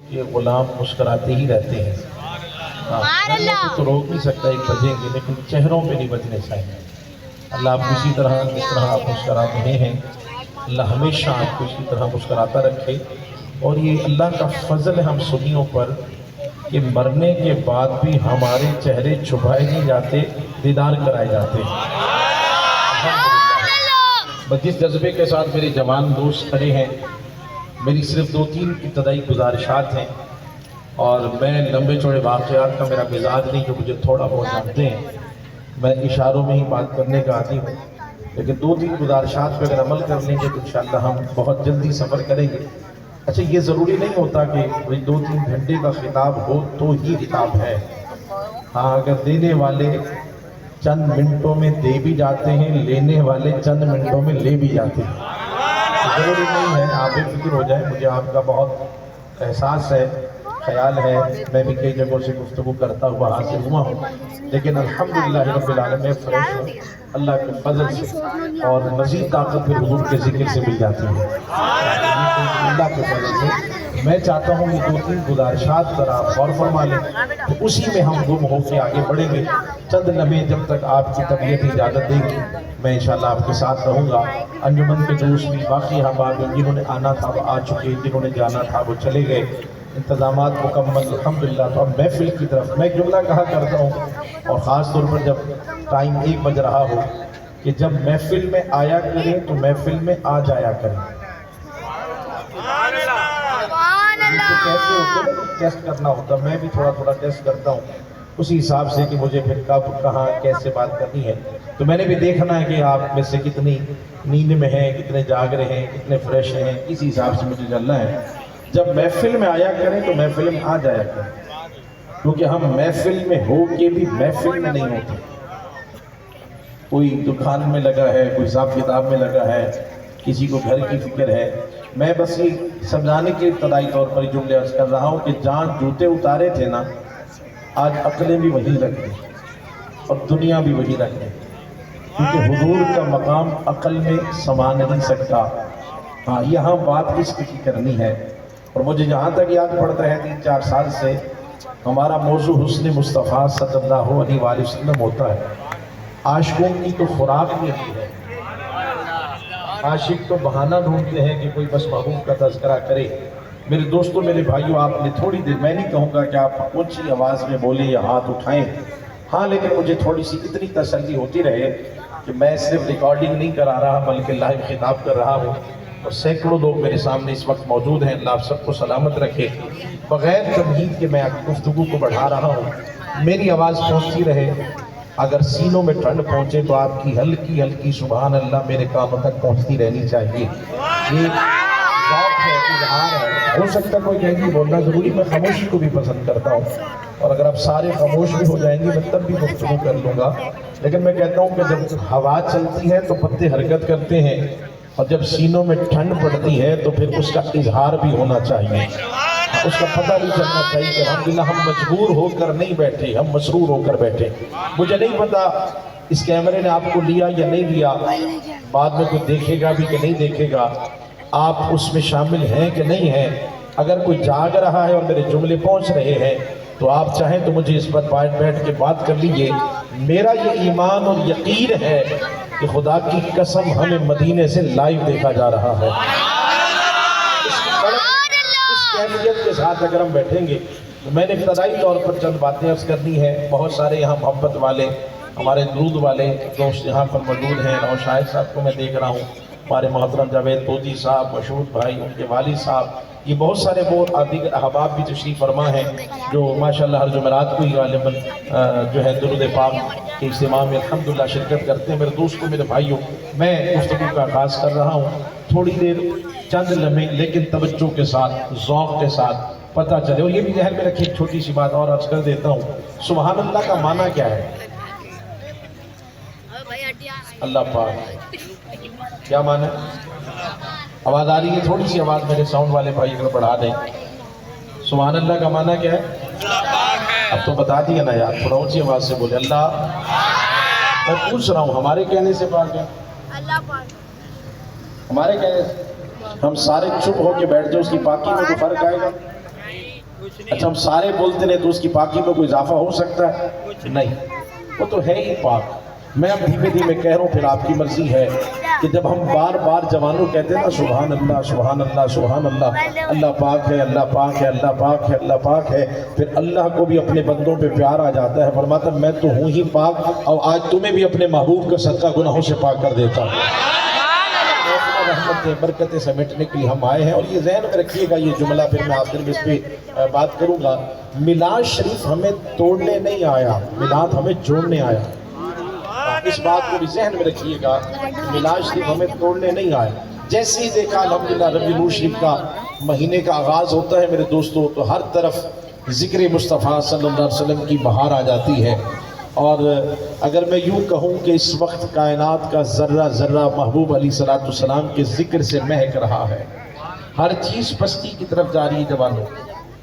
یہ غلام مسکراتے ہی رہتے ہیں. تو روک نہیں سکتا ایک بجیں گے، لیکن چہروں پہ نہیں بجنے چاہیے. اللہ آپ اسی طرح جس طرح آپ مسکرا رہے ہیں، اللہ ہمیشہ آپ کو اسی طرح مسکراتا رکھے. اور یہ اللہ کا فضل ہے ہم سنیوں پر کہ مرنے کے بعد بھی ہمارے چہرے چھپائے نہیں جاتے، دیدار کرائے جاتے ہیں. بس جس جذبے کے ساتھ میرے جوان دوست کھڑے ہیں، میری صرف 2-3 ابتدائی گزارشات ہیں. اور میں لمبے چوڑے واقعات کا میرا مزاج نہیں، جو مجھے تھوڑا بہت جانتے ہیں، میں اشاروں میں ہی بات کرنے کا عادی ہوں. لیکن 2-3 گزارشات پہ اگر عمل کر لیں گے تو انشاءاللہ ہم بہت جلدی سفر کریں گے. اچھا، یہ ضروری نہیں ہوتا کہ 2-3 گھنٹے کا خطاب ہو تو ہی خطاب ہے. ہاں، اگر دینے والے چند منٹوں میں دے بھی جاتے ہیں، لینے والے چند منٹوں میں لے بھی جاتے ہیں. ضروری نہیں ہے، آپ بے فکر ہو جائیں. مجھے آپ کا بہت احساس ہے، خیال ہے. میں بھی کئی جگہوں سے گفتگو کرتا ہوا حاصل ہوا ہوں، لیکن الحمدللہ رب العالمین میں فریش ہوں اللہ کے فضل سے. اور مزید طاقت پھر حضور کے ذکر سے مل جاتی ہے اللہ کے فضل سے. میں چاہتا ہوں یہ 2-3 گزارشات پر آپ غور فرما لیں، تو اسی میں ہم گم ہو کے آگے بڑھیں گے. چند لمحے جب تک آپ کی طبیعت اجازت دے گی میں انشاءاللہ آپ کے ساتھ رہوں گا. انجمن کے دوست بھی باقی احباب جنہوں نے آنا تھا وہ آ چکے، جنہوں نے جانا تھا وہ چلے گئے. انتظامات مکمل الحمدللہ. تو اب محفل کی طرف میں ایک جملہ کہا کرتا ہوں، اور خاص طور پر جب ٹائم 1 بج رہا ہو، کہ جب محفل میں آیا کریں تو محفل میں آ جایا کریں. کیسے ہوتا ہے ٹیسٹ کرنا ہوتا، میں بھی تھوڑا تھوڑا ٹیسٹ کرتا ہوں اسی حساب سے کہ مجھے پھر کب کہاں کیسے بات کرنی ہے. تو میں نے بھی دیکھنا ہے کہ آپ میں سے کتنی نیند میں ہیں، کتنے جاگ رہے ہیں، کتنے فریش ہیں. اسی حساب سے مجھے چلنا ہے. جب محفل میں آیا کریں تو محفل میں آ جایا کریں، کیونکہ ہم محفل میں ہو کے بھی محفل میں نہیں ہوتے. کوئی دکان میں لگا ہے، کوئی حساب کتاب میں لگا ہے، کسی کو گھر کی فکر ہے. میں بس یہ سمجھانے کے ابتدائی طور پر جملے عرض کر رہا ہوں کہ جہاں جوتے اتارے تھے نا، آج عقلیں بھی وہی رکھ دیں اور دنیا بھی وہی رکھ دیں، کیونکہ حضور کا مقام عقل میں سما نہیں سکتا. ہاں، یہاں بات عشق کی کرنی ہے. اور مجھے جہاں تک یاد پڑتا ہے 3-4 سال سے ہمارا موضوع حسن مصطفیٰ صلی اللہ علیہ وآلہ وسلم ہوتا ہے. عاشقوں کی تو خوراک بھی ہے. عاشق تو بہانہ ڈھونڈتے ہیں کہ کوئی بس محبوب کا تذکرہ کرے. میرے دوستوں، میرے بھائیوں، آپ نے تھوڑی دیر، میں نہیں کہوں گا کہ آپ اونچی آواز میں بولیں یا ہاتھ اٹھائیں، ہاں، لیکن مجھے تھوڑی سی اتنی تسلی ہوتی رہے کہ میں صرف ریکارڈنگ نہیں کرا رہا بلکہ لائیو خطاب کر رہا ہوں. اور سینکڑوں لوگ میرے سامنے اس وقت موجود ہیں. اللہ آپ سب کو سلامت رکھے. بغیر تمہید کے میں گفتگو کو بڑھا رہا ہوں. میری آواز پہنچتی رہے. اگر سینوں میں ٹھنڈ پہنچے تو آپ کی ہلکی ہلکی سبحان اللہ میرے کانوں تک پہنچتی رہنی چاہیے. یہ ذوق ہے، اظہار ہے. ہو سکتا کوئی کہیں گی بولنا ضروری، میں خاموشی کو بھی پسند کرتا ہوں. اور اگر آپ سارے خاموش بھی ہو جائیں گے میں تب بھی گفتگو کر لوں گا. لیکن میں کہتا ہوں کہ جب ہوا چلتی ہے تو پتے حرکت کرتے ہیں، اور جب سینوں میں ٹھنڈ پڑتی ہے تو پھر اس کا اظہار بھی ہونا چاہیے، اس کا پتہ بھی چلنا چاہیے کہ الحمدللہ ہم مجبور ہو کر نہیں بیٹھے، ہم مسرور ہو کر بیٹھے. مجھے نہیں پتا اس کیمرے نے آپ کو لیا یا نہیں لیا، بعد میں کوئی دیکھے گا بھی کہ نہیں دیکھے گا، آپ اس میں شامل ہیں کہ نہیں ہیں. اگر کوئی جاگ رہا ہے اور میرے جملے پہنچ رہے ہیں تو آپ چاہیں تو مجھے اس پر بیٹھ کے بات کر لیجئے. میرا یہ ایمان اور یقین ہے کہ خدا کی قسم ہمیں مدینے سے لائیو دیکھا جا رہا ہے. اس کیفیت کے ساتھ اگر ہم بیٹھیں گے تو میں نے ابتدائی طور پر چند باتیں عرض کرنی ہے. بہت سارے یہاں محبت والے، ہمارے درود والے دوست یہاں پر موجود ہیں. اور شاہد صاحب کو میں دیکھ رہا ہوں، ہمارے محترم جاوید توتی صاحب، مشہود بھائی، ان کے والد صاحب، یہ بہت سارے دیگر احباب بھی تشریف فرما ہیں جو ماشاءاللہ ہر جمعرات کو ہی غالباً جو ہے درود پاک کے اجتماع میں الحمدللہ شرکت کرتے ہیں. میرے دوستوں، میرے بھائیوں، میں گفتگو کا آغاز کر رہا ہوں. تھوڑی دیر، چند لمحے، لیکن توجہ کے ساتھ، ذوق کے ساتھ پتہ چلے. اور یہ بھی ذہن میں رکھیں، ایک چھوٹی سی بات اور عرض کر دیتا ہوں. سبحان اللہ کا معنی کیا ہے؟ اللہ پاک. کیا معنی ہے؟ آواز آ رہی ہے؟ تھوڑی سی آواز میرے ساؤنڈ والے بھائی اگر بڑھا دیں. سبحان اللہ کا معنی کیا ہے؟ اب تو بتا دیا نا یار، تھوڑا اونچی آواز سے بولے. اللہ، میں پوچھ رہا ہوں، ہمارے کہنے سے پاک ہے؟ اللہ پاک. ہمارے کہنے سے ہم سارے چپ ہو کے بیٹھ جائیں، اس کی پاکی میں تو فرق آئے گا. اچھا ہم سارے بولتے ہیں تو اس کی پاکی میں کوئی اضافہ ہو سکتا ہے؟ نہیں، وہ تو ہے ہی پاک۔ میں اب دھیمے دھیمے کہہ رہا ہوں، پھر آپ کی مرضی ہے کہ جب ہم بار بار جوانوں کہتے ہیں نا سبحان اللہ سبحان اللہ سبحان اللہ، اللہ پاک ہے اللہ پاک ہے اللہ پاک ہے اللہ پاک ہے، پھر اللہ کو بھی اپنے بندوں پہ پیار آ جاتا ہے، فرماتا ہے میں تو ہوں ہی پاک اور آج تمہیں بھی اپنے محبوب کا صدقہ گناہوں سے پاک کر دیتا ہوں۔ رحمتیں برکتیں سمیٹنے کے لیے ہم آئے ہیں، اور یہ ذہن میں رکھیے گا یہ جملہ، پھر میں آخر میں اس پہ بات کروں گا۔ میلاد شریف ہمیں توڑنے نہیں آیا، میلاد ہمیں جوڑنے آیا۔ اس بات کو بھی ذہن میں رکھیے گا، میلاد شریف ہمیں توڑنے نہیں آیا۔ جیسے ہی دیکھا الحمدللہ ربیع الاول شریف کا مہینے کا آغاز ہوتا ہے میرے دوستو، تو ہر طرف ذکر مصطفیٰ صلی اللہ علیہ وسلم کی بہار آ جاتی ہے۔ اور اگر میں یوں کہوں کہ اس وقت کائنات کا ذرہ ذرہ محبوب علیہ الصلوۃ والسلام کے ذکر سے مہک رہا ہے، ہر چیز پستی کی طرف جا رہی ہے جوانوں،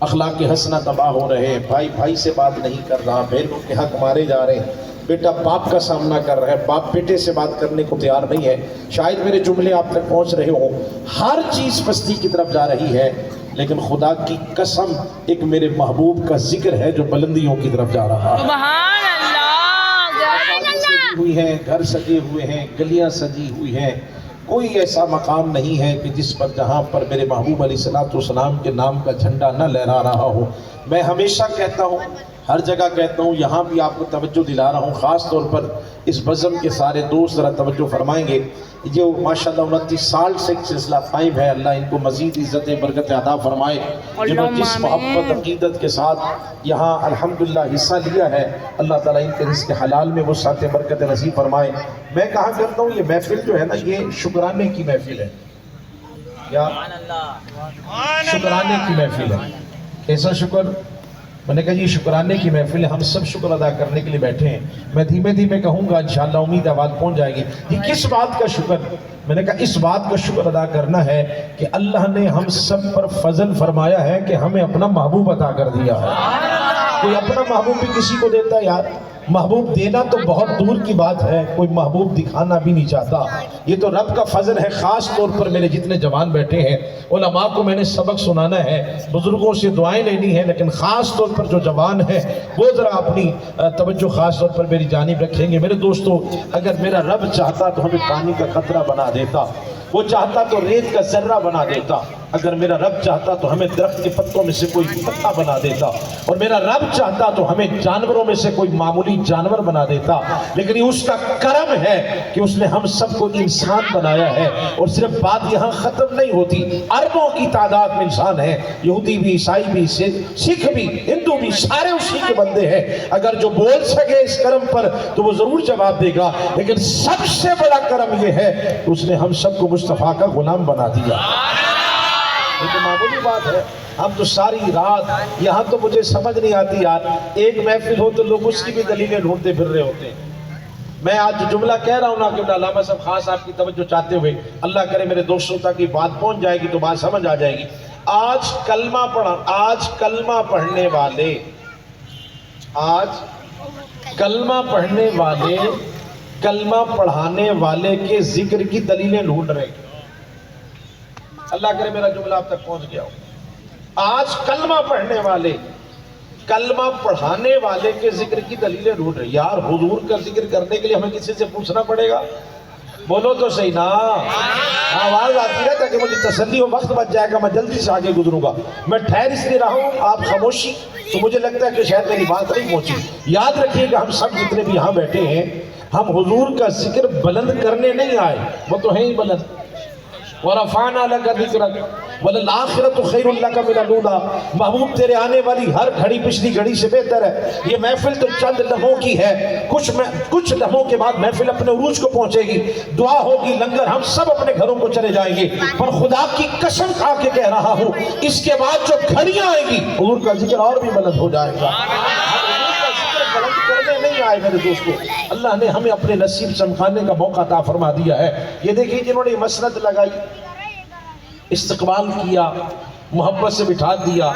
اخلاق حسنہ تباہ ہو رہے ہیں، بھائی بھائی سے بات نہیں کر رہا، بہنوں کے حق مارے جا رہے ہیں، بیٹا باپ کا سامنا کر رہا ہے، باپ بیٹے سے بات کرنے کو تیار نہیں ہے۔ شاید میرے جملے آپ تک پہنچ رہے ہوں، ہر چیز پستی کی طرف جا رہی ہے، لیکن خدا کی قسم ایک میرے محبوب کا ذکر ہے جو بلندیوں کی طرف جا رہا ہے۔ سبحان اللہ، سجی ہوئی ہیں، گھر سجے ہوئے ہیں، گلیاں سجی ہوئی ہیں، کوئی ایسا مقام نہیں ہے کہ جس پر جہاں پر میرے محبوب علیہ الصلوۃ والسلام کے نام کا جھنڈا نہ لہرا رہا ہو۔ میں ہمیشہ کہتا ہوں، ہر جگہ کہتا ہوں، یہاں بھی آپ کو توجہ دلا رہا ہوں، خاص طور پر اس بزم کے سارے دوست ذرا توجہ فرمائیں گے۔ جو ماشاءاللہ 29 سال سے ایک سلسلہ قائم ہے، اللہ ان کو مزید عزت برکت عطا فرمائے، جنہوں نے جس محبت عقیدت کے ساتھ یہاں الحمدللہ حصہ لیا ہے، اللہ تعالیٰ ان کے رزق حلال میں وہ ساتھ برکت نصیب فرمائے۔ میں کہا کرتا ہوں یہ محفل جو ہے نا، یہ شکرانے کی محفل ہے۔ کیا؟ شکرانے کی محفل ہے۔ کیسا شکر؟ میں نے کہا یہ شکرانے کی محفل ہے، ہم سب شکر ادا کرنے کے لیے بیٹھے ہیں۔ میں دھیمے دھیمے کہوں گا، انشاءاللہ امید آواز پہنچ جائے گی۔ یہ کس بات کا شکر؟ میں نے کہا اس بات کا شکر ادا کرنا ہے کہ اللہ نے ہم سب پر فضل فرمایا ہے کہ ہمیں اپنا محبوب عطا کر دیا ہے۔ کوئی اپنا محبوب بھی کسی کو دیتا ہے یار؟ محبوب دینا تو بہت دور کی بات ہے، کوئی محبوب دکھانا بھی نہیں چاہتا۔ یہ تو رب کا فضل ہے۔ خاص طور پر میرے جتنے جوان بیٹھے ہیں، علماء کو میں نے سبق سنانا ہے، بزرگوں سے دعائیں لینی ہے، لیکن خاص طور پر جو جوان ہیں وہ ذرا اپنی توجہ خاص طور پر میری جانب رکھیں گے۔ میرے دوستو، اگر میرا رب چاہتا تو ہمیں پانی کا قطرہ بنا دیتا، وہ چاہتا تو ریت کا ذرہ بنا دیتا، اگر میرا رب چاہتا تو ہمیں درخت کے پتوں میں سے کوئی پتا بنا دیتا، اور میرا رب چاہتا تو ہمیں جانوروں میں سے کوئی معمولی جانور بنا دیتا، لیکن یہ اس کا کرم ہے کہ اس نے ہم سب کو انسان بنایا ہے۔ اور صرف بات یہاں ختم نہیں ہوتی، اربوں کی تعداد میں انسان ہے، یہودی بھی، عیسائی بھی، سکھ بھی، ہندو بھی، سارے اسی کے بندے ہیں۔ اگر جو بول سکے اس کرم پر تو وہ ضرور جواب دے گا، لیکن سب سے بڑا کرم یہ ہے کہ اس نے ہم سب کو مصطفیٰ کا غلام بنا دیا۔ یہ تو معمولی بات ہے۔ ہم تو ساری رات یہاں تو مجھے سمجھ نہیں آتی یار، ایک محفل ہو تو لوگ اس کی بھی دلیلیں ڈھونڈتے پھر رہے ہوتے ہیں۔ میں آج جو جملہ کہہ رہا ہوں نا کہ علامہ صاحب خاص آپ کی توجہ چاہتے ہوئے، اللہ کرے میرے دوستوں تک یہ بات پہنچ جائے گی تو بات سمجھ آ جائے گی۔ آج کلمہ پڑھنے والے کلمہ پڑھانے والے کے ذکر کی دلیلیں ڈھونڈ رہے ہیں۔ اللہ کرے میرا جملہ آپ تک پہنچ گیا ہو۔ آج کلمہ پڑھنے والے کلمہ پڑھانے والے کے ذکر کی دلیلیں ڈھونڈ رہے ہیں۔ یار حضور کا ذکر کرنے کے لیے ہمیں کسی سے پوچھنا پڑے گا؟ بولو تو صحیح نا، آواز آتی ہے تاکہ مجھے تسلی ہو، وقت بچ جائے گا، میں جلدی سے آگے گزروں گا۔ میں ٹھہر اس لیے رہا ہوں، آپ خاموشی تو مجھے لگتا ہے کہ شاید میری بات نہیں پہنچی۔ یاد رکھیے کہ ہم سب جتنے بھی یہاں بیٹھے ہیں، ہم حضور کا ذکر بلند کرنے نہیں آئے، وہ تو ہیں ہی بلند۔ وَرَفَعْنَا لَكَ ذِكْرَكَ وَلَلْآخِرَةُ خَيْرٌ لَكَ مِنَ الْأُولَىٰ۔ محبوب تیرے آنے والی ہر گھڑی پچھلی گھڑی سے بہتر ہے۔ یہ محفل تو چند لمحوں کی ہے، کچھ لمحوں کے بعد محفل اپنے عروج کو پہنچے گی، دعا ہوگی، لنگر، ہم سب اپنے گھروں کو چلے جائیں گے۔ پر خدا کی قسم کھا کے کہہ رہا ہوں، اس کے بعد جو گھڑیاں آئیں گی حضور کا ذکر اور بھی بلند ہو جائے گا۔ کرنے نہیں آئے میرے دوستو، اللہ نے ہمیں اپنے نصیب چمکانے کا موقع عطا فرما دیا ہے۔ یہ دیکھیں جنہوں نے مسند لگائی، استقبال کیا، محبت سے بٹھا دیا.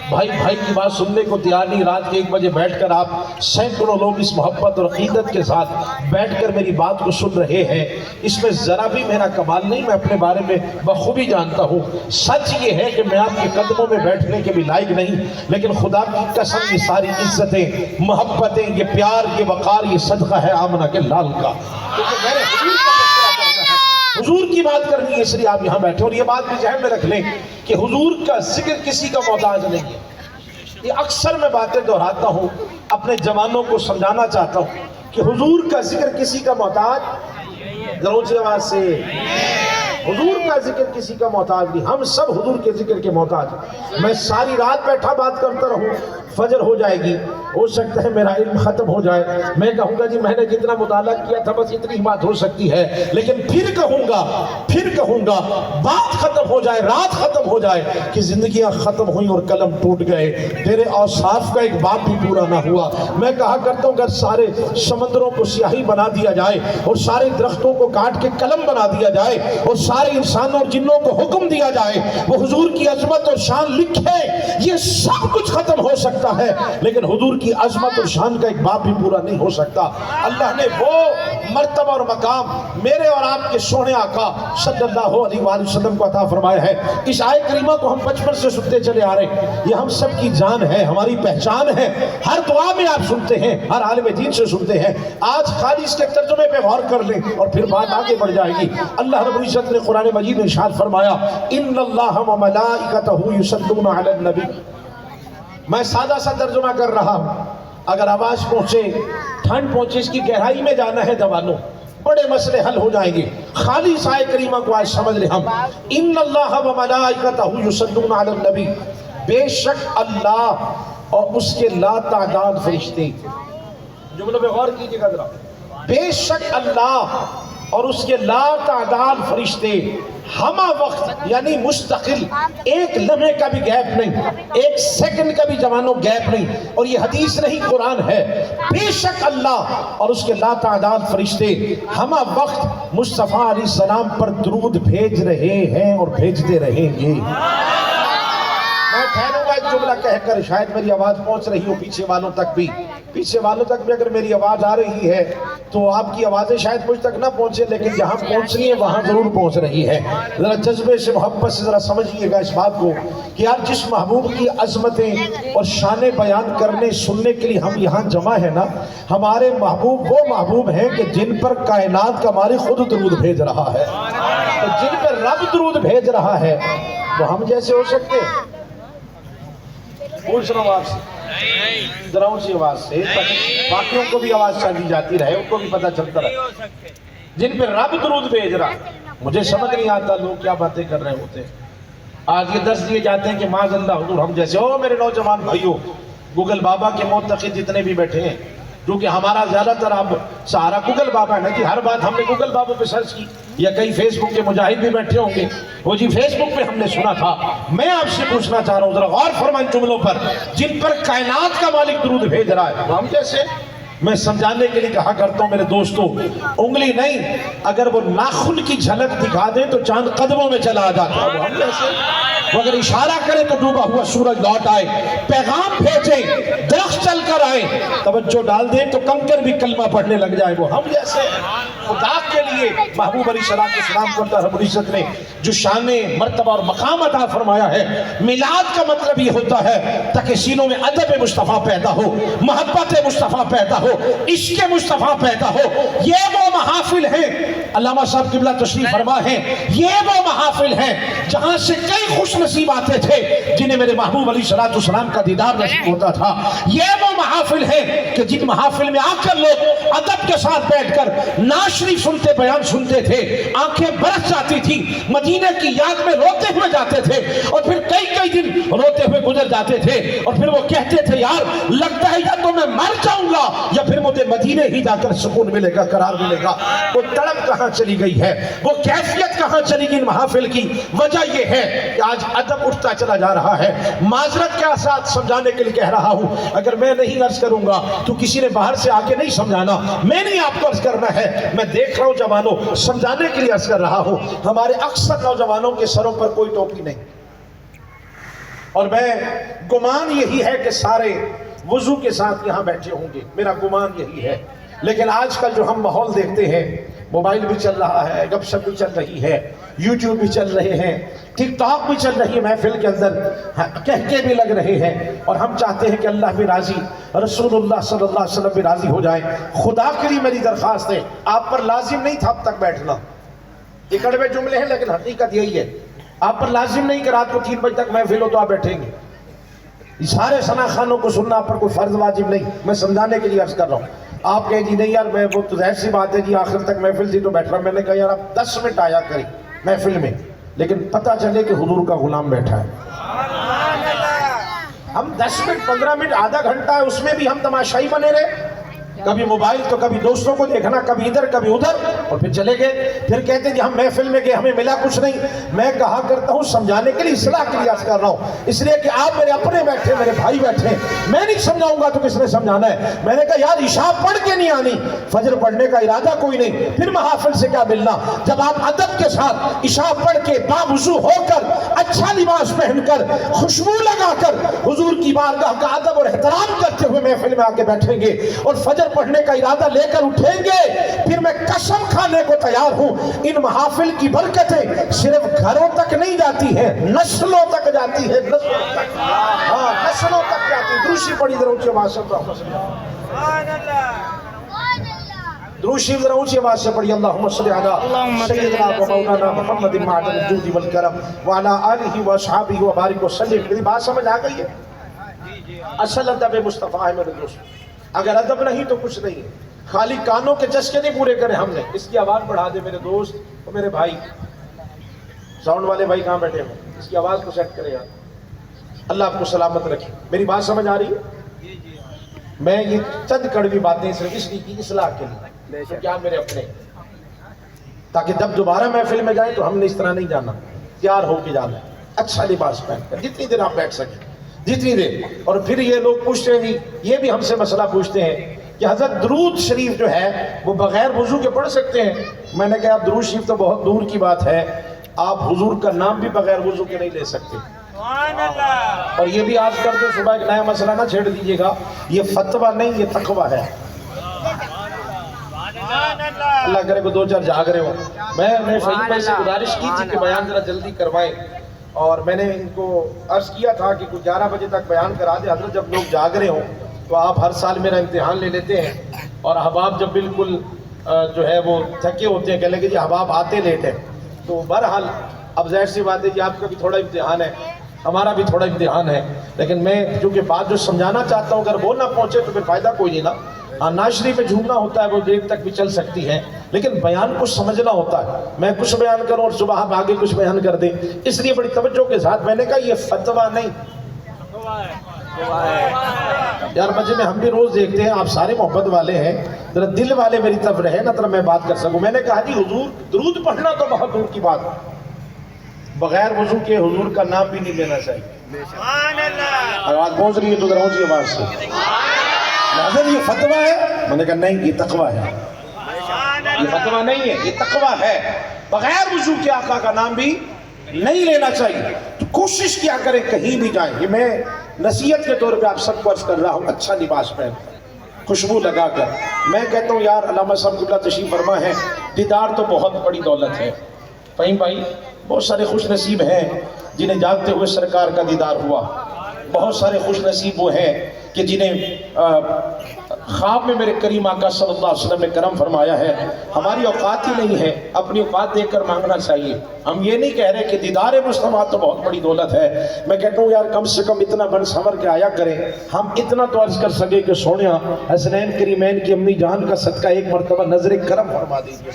بھائی بھائی کی بات سننے کو تیار نہیں. رات کے 1 بجے بیٹھ کر آپ سینکڑوں لوگ اس محبت اور عقیدت کے ساتھ بیٹھ کر میری بات کو سن رہے ہیں. اس میں ذرا بھی میرا کمال نہیں, میں اپنے بارے میں بخوبی جانتا ہوں. سچ یہ ہے کہ میں آپ کے قدموں میں بیٹھنے کے بھی لائق نہیں, لیکن خدا کی قسم یہ ساری عزتیں, محبتیں, یہ پیار, یہ وقار, یہ صدقہ ہے آمنہ کے لال کا. کیونکہ میں نے حضور کی بات کرنی ہے, اس لیے آپ یہاں بیٹھے. اور یہ بات بھی ذہن میں رکھ لیں کہ حضور کا ذکر کسی کا محتاج نہیں ہے. یہ اکثر میں باتیں دہراتا ہوں, اپنے جوانوں کو سمجھانا چاہتا ہوں کہ حضور کا ذکر کسی کا محتاج, ذرا آواز سے, حضور کا ذکر کسی کا محتاج نہیں. ہم سب حضور کے ذکر کے محتاج ہیں. میں ساری رات بیٹھا بات کرتا رہوں, فجر ہو جائے گی, ہو سکتا ہے میرا علم ختم ہو جائے, میں کہوں گا جی میں نے جتنا مطالعہ کیا تھا بس اتنی بات ہو سکتی ہے, لیکن پھر کہوں گا بات ختم ہو جائے, رات ختم ہو جائے کہ زندگیاں ختم ہوئیں اور قلم ٹوٹ گئے, تیرے اوصاف کا ایک باب بھی پورا نہ ہوا. میں کہا کرتا ہوں اگر سارے سمندروں کو سیاہی بنا دیا جائے اور سارے درختوں کو کاٹ کے قلم بنا دیا جائے اور سارے انسانوں اور جنوں کو حکم دیا جائے وہ حضور کی عظمت اور شان لکھے, یہ سب کچھ ختم ہو سکتا ہے, لیکن حضور کی عظمت اور شان کا ایک باب بھی پورا نہیں ہو سکتا. اللہ نے وہ مرتبہ اور مقام میرے اور آپ کے سونے آقا صلی اللہ علیہ وآلہ وسلم کو عطا فرمایا ہے. اس آیت کریمہ کو ہم بچپن سے سنتے چلے آ رہے ہیں, یہ ہم سب کی جان ہے, ہماری پہچان ہے. ہر دعا میں آپ سنتے ہیں, ہر عالم دین سے سنتے ہیں. آج خالی اس کے ترجمے پہ غور کر لیں اور پھر بات آگے بڑھ جائے گی. اللہ رب العزت نے قرآن مجید میں ارشاد فرمایا ان اللہ وملائکتہ یصلون علی النبی. میں سادہ سا ترجمہ کر رہا ہوں, اگر آواز پہنچے, ٹھنڈ پہنچے, اس کی گہرائی میں جانا ہے جوانوں, بڑے مسئلے حل ہو جائیں گے. خالی اس آیت کریمہ کو آج سمجھ لیں ہم. ان اللہ وملائکتہ یصلون علی النبی, بے شک اللہ اور اس کے لا تعداد فرشتے. جملوں پہ غور کیجئے گا ذرا. بے شک اللہ اور اس کے لا تعداد فرشتے ہمہ وقت یعنی مستقل, ایک لمحے کا بھی گیپ نہیں, ایک سیکنڈ کا بھی جوانوں گیپ نہیں, اور یہ حدیث نہیں قرآن ہے. بے شک اللہ اور اس کے لا تعداد فرشتے ہمہ وقت مصطفیٰ علیہ السلام پر درود بھیج رہے ہیں اور بھیجتے رہیں گے. میں ٹھہروں گا ایک جملہ کہہ کر, شاید میری آواز پہنچ رہی ہو پیچھے والوں تک بھی اگر میری آواز آ رہی ہے تو آپ کی آوازیں شاید مجھ تک نہ پہنچے, لیکن جہاں پہنچ رہی ہے وہاں ضرور پہنچ رہی ہے. ذرا جذبے سے, محبت سے ذرا سمجھیے گا اس بات کو کہ یار جس محبوب کی عظمتیں اور شانیں بیان کرنے سننے کے لیے ہم یہاں جمع ہیں نا, ہمارے محبوب وہ محبوب ہیں کہ جن پر کائنات کا مالک خود درود بھیج رہا ہے. تو جن پر رب درود بھیج رہا ہے وہ ہم جیسے ہو سکتے ہیں؟ پوچھ رہا ہوں آپ سے, ذرا اونچی آواز سے, باقیوں کو بھی آواز چلی جاتی رہے, ان کو بھی پتہ چلتا رہے. جن پہ رب درود بھیج رہا, مجھے سمجھ نہیں آتا لوگ کیا باتیں کر رہے ہوتے. آج یہ دس دیے جاتے ہیں کہ معاذ اللہ حضور ہم جیسے. او میرے نوجوان بھائیوں, گوگل بابا کے معتقد جتنے بھی بیٹھے ہیں, کیونکہ ہمارا زیادہ تر اب سہارا گوگل بابا ہے نا جی, ہر بات ہم نے گوگل بابا پہ سرچ کی, یا کئی فیس بک کے مجاہد بھی بیٹھے ہوں گے, وہ جی فیس بک پہ ہم نے سنا تھا. میں آپ سے پوچھنا چاہ رہا ہوں, ذرا غور فرمائیں جملوں پر, جن پر کائنات کا مالک درود بھیج رہا ہے وہ ہم جیسے. میں سمجھانے کے لیے کہا کرتا ہوں میرے دوستوں, انگلی نہیں, اگر وہ ناخن کی جھلک دکھا دیں تو چاند قدموں میں چلا جاتا ہے, وہ ہم جیسے. وہ اگر اشارہ کرے تو ڈوبا ہوا سورج لوٹ آئے, پیغام بھیجیں, درخت چل کر آئے, توجہ ڈال دیں تو کنکر بھی کلمہ پڑھنے لگ جائے, وہ ہم جیسے. خدا کے لیے محبوب علیہ السلام کو اللہ رب العزت نے جو شان مرتبہ اور مقام عطا فرمایا ہے, میلاد کا مطلب یہ ہوتا ہے تاکہ سینوں میں ادب مصطفیٰ پیدا ہو, محبت مصطفیٰ پیدا ہو, عشق مصطفیٰ پیدا ہو. یہ وہ محافل ہیں, علامہ صاحب قبلہ تشریف فرما ہیں, یہ وہ محافل ہیں جہاں سے کئی خوش نصیب آتے تھے جنہیں میرے محبوب علیہ السلام کا دیدار نصیب ہوتا تھا. یہ وہ محافل ہیں کہ جن محافل میں آ کر لوگ ادب کے ساتھ بیٹھ کر ناشری سنتے, بیان سنتے تھے, آنکھیں برس جاتی تھی, مدینے کی یاد میں روتے ہوئے جاتے تھے, اور پھر کئی دن روتے ہوئے گزر جاتے تھے, اور پھر وہ کہتے تھے یار لگتا ہے یا تو میں مر جاؤں گا یا پھر مجھے مدینے ہی جا کر سکون ملے گا, قرار ملے گا. وہ تڑپ کہاں چلی گئی ہے, وہ کیفیت کہاں چلی گئی محافل کی؟ وجہ یہ ہے کہ آج ادب اٹھتا چلا جا رہا ہے. معذرت کے ساتھ سمجھانے کے لیے کہہ رہا ہوں, اگر میں نہیں عرض کروں گا تو کسی نے باہر سے آ کے نہیں سمجھانا, میں نہیں آپ کو عرض کرنا ہے. میں دیکھ رہا ہوں جوانوں, سمجھانے کے لیے عرض کر رہا ہوں, ہمارے اکثر نوجوانوں کے سروں پر کوئی ٹوپی نہیں. اور میں گمان یہی ہے کہ سارے وضو کے ساتھ یہاں بیٹھے ہوں گے، میرا گمان یہی ہے۔ لیکن آج کل جو ہم ماحول دیکھتے ہیں، موبائل بھی چل رہا ہے، گپ شپ بھی چل رہی ہے، یوٹیوب بھی چل رہے ہیں، ٹک ٹاک بھی چل رہی ہے محفل کے اندر، کہکے بھی لگ رہے ہیں، اور ہم چاہتے ہیں کہ اللہ بھی راضی، رسول اللہ صلی اللہ علیہ وسلم بھی راضی ہو جائیں۔ خدا کے لیے میری درخواست ہے، آپ پر لازم نہیں تھا اب تک بیٹھنا، یہ کڑوے جملے ہیں لیکن حقیقت یہی ہے، آپ پر لازم نہیں کہ رات کو 3 بجے تک محفل ہو تو آپ بیٹھیں گے۔ یہ سارے ثنا خانوں کو سننا آپ پر کوئی فرض واجب نہیں، میں سمجھانے کے لیے عرض کر رہا ہوں۔ آپ کہیں جی نہیں یار میں وہ تو ظاہر سی بات ہے جی آخر تک محفل تھی تو بیٹھ رہا، میں نے کہا یار آپ 10 منٹ آیا کریں محفل میں، لیکن پتہ چلے کہ حضور کا غلام بیٹھا ہے۔ ہم 10 منٹ 15 منٹ آدھا گھنٹہ ہے، اس میں بھی ہم تماشائی بنے رہے، کبھی موبائل تو کبھی دوستوں کو دیکھنا، کبھی ادھر کبھی ادھر، اور پھر چلے گئے، پھر کہتے ہیں جی ہم محفل میں گئے ہمیں ملا کچھ نہیں۔ میں کہا کرتا ہوں سمجھانے کے لیے، اصلاح کے لیے عرض کر رہا ہوں، اس لیے کہ آپ میرے اپنے بیٹھے، میرے بھائی بیٹھے، میں نہیں سمجھاؤں گا تو کس نے سمجھانا ہے۔ میں نے کہا یار عشاء پڑھ کے نہیں آنی، فجر پڑھنے کا ارادہ کوئی نہیں، پھر محافل سے کیا ملنا۔ جب آپ ادب کے ساتھ عشاء پڑھ کے باوضو ہو کر، اچھا لباس پہن کر، خوشبو لگا کر، حضور کی بارگاہ کا ادب اور احترام کرتے ہوئے محفل میں آ کے بیٹھیں گے اور فجر پڑھنے کا ارادہ لے کر اٹھیں گے، پھر میں قسم کھانے کو تیار ہوں ان محافل کی برکتیں صرف گھروں تک نہیں جاتی ہیں، نسلوں تک جاتی ہے، نسلوں تک، ہاں نسلوں تک جاتی ہے۔ دروشی پڑھی ذرا اونچی آواز سے، دروشی ذرا اونچی آواز سے پڑھی، اللہم صلی علی سیدنا و مولانا محمد معدن الجود والکرم وعلی آلہ و اصحابہ و بارک وسلم۔ میری بات سمجھ آ گئی ہے؟ اصل ادب مصطفیٰ ہے میرے دوست، اگر ادب نہیں تو کچھ نہیں ہے۔ خالی کانوں کے چسکے نہیں پورے کرے ہم نے، اس کی آواز بڑھا دے میرے دوست اور میرے بھائی، ساؤنڈ والے بھائی کہاں بیٹھے ہیں، اس کی آواز کو سیٹ کرے یار، اللہ آپ کو سلامت رکھے۔ میری بات سمجھ آ رہی ہے؟ میں یہ چند کڑوی باتیں صرف اس لیے کی اصلاح کے لیے، کیا میرے اپنے، تاکہ جب دوبارہ محفل میں جائیں تو ہم نے اس طرح نہیں جانا، تیار ہو کے جانا، اچھا لباس پہن کر، جتنی دیر آپ بیٹھ سکیں جتنی دیر۔ اور پھر یہ لوگ پوچھتے ہیں، یہ بھی ہم سے مسئلہ پوچھتے ہیں کہ حضرت درود شریف جو ہے وہ بغیر وضو کے پڑھ سکتے ہیں؟ میں نے کہا درود شریف تو بہت دور کی بات ہے، آپ حضور کا نام بھی بغیر وضو کے نہیں لے سکتے۔ اور یہ بھی آج کر دو، صبح ایک نیا مسئلہ نہ چھیڑ دیجیے گا، یہ فتویٰ نہیں یہ تقویٰ ہے۔ اللہ کرے کو 2-4 جاگ رہے ہوں۔ میں نے فہیم بھائی سے گزارش کی تھی کہ بیان ذرا جلدی کروائیں، اور میں نے ان کو عرض کیا تھا کہ کچھ 11 بجے تک بیان کرا دے حضرت، جب لوگ جاگ رہے ہوں تو آپ ہر سال میرا امتحان لے لیتے ہیں، اور احباب جب بالکل جو ہے وہ تھکے ہوتے ہیں کہہ لیں کہ جی احباب آتے لیٹ ہیں، تو بہرحال اب ظاہر سی بات ہے کہ آپ کا بھی تھوڑا امتحان ہے، ہمارا بھی تھوڑا امتحان ہے، لیکن میں چونکہ بات جو سمجھانا چاہتا ہوں اگر وہ نہ پہنچے تو پھر فائدہ کوئی نہیں نا۔ ناشری پہ جھومنا ہوتا ہے، وہ دیر تک بھی چل سکتی ہے، لیکن بیان کو سمجھنا ہوتا ہے۔ میں کچھ بیان کروں اور صبح آپ آگے کچھ بیان کر دیں، اس لیے بڑی توجہ کے ساتھ میں نے کہا یہ فتویٰ نہیں یار، مجھے میں ہم بھی روز دیکھتے ہیں، آپ سارے محبت والے ہیں، ذرا دل والے میری طرف رہے نا، طرح میں بات کر سکوں۔ میں نے کہا جی حضور درود پڑھنا تو بہت دور کی بات، بغیر وضو کے حضور کا نام بھی نہیں لینا چاہیے۔ آواز پہنچ رہی ہے تو ذرا اونچی آواز سے، حضرت یہ فتویٰ ہے؟ میں نے کہا نہیں یہ تقویٰ ہے، یہ فتویٰ نہیں ہے، یہ تقویٰ ہے، بغیر وضو کے آقا کا نام بھی نہیں لینا چاہیے۔ تو کوشش کیا کریں کہیں بھی جائیں، یہ میں نصیحت کے طور پہ آپ سب کو عرض کر رہا ہوں، اچھا لباس پہن کر، خوشبو لگا کر۔ میں کہتا ہوں یار علامہ صاحب اللہ تشریف فرما ہے، دیدار تو بہت بڑی دولت ہے۔ فہیم بھائی بہت سارے خوش نصیب ہیں جنہیں جاگتے ہوئے سرکار کا دیدار ہوا، بہت سارے خوش نصیب وہ ہیں کہ جنہیں خواب میں میرے کریم آقا صلی اللہ علیہ وسلم نے کرم فرمایا ہے۔ ہماری اوقات ہی نہیں ہے، اپنی اوقات دیکھ کر مانگنا چاہیے۔ ہم یہ نہیں کہہ رہے کہ دیدار مصطفیٰ تو بہت بڑی دولت ہے، میں کہتا ہوں یار کم سے کم اتنا بن سنور کے آیا کریں۔ ہم اتنا تو عرض کر سکے کہ سونیا حسنین کریمین کی امی جان کا صدقہ ایک مرتبہ نظر کرم فرما دیجیے،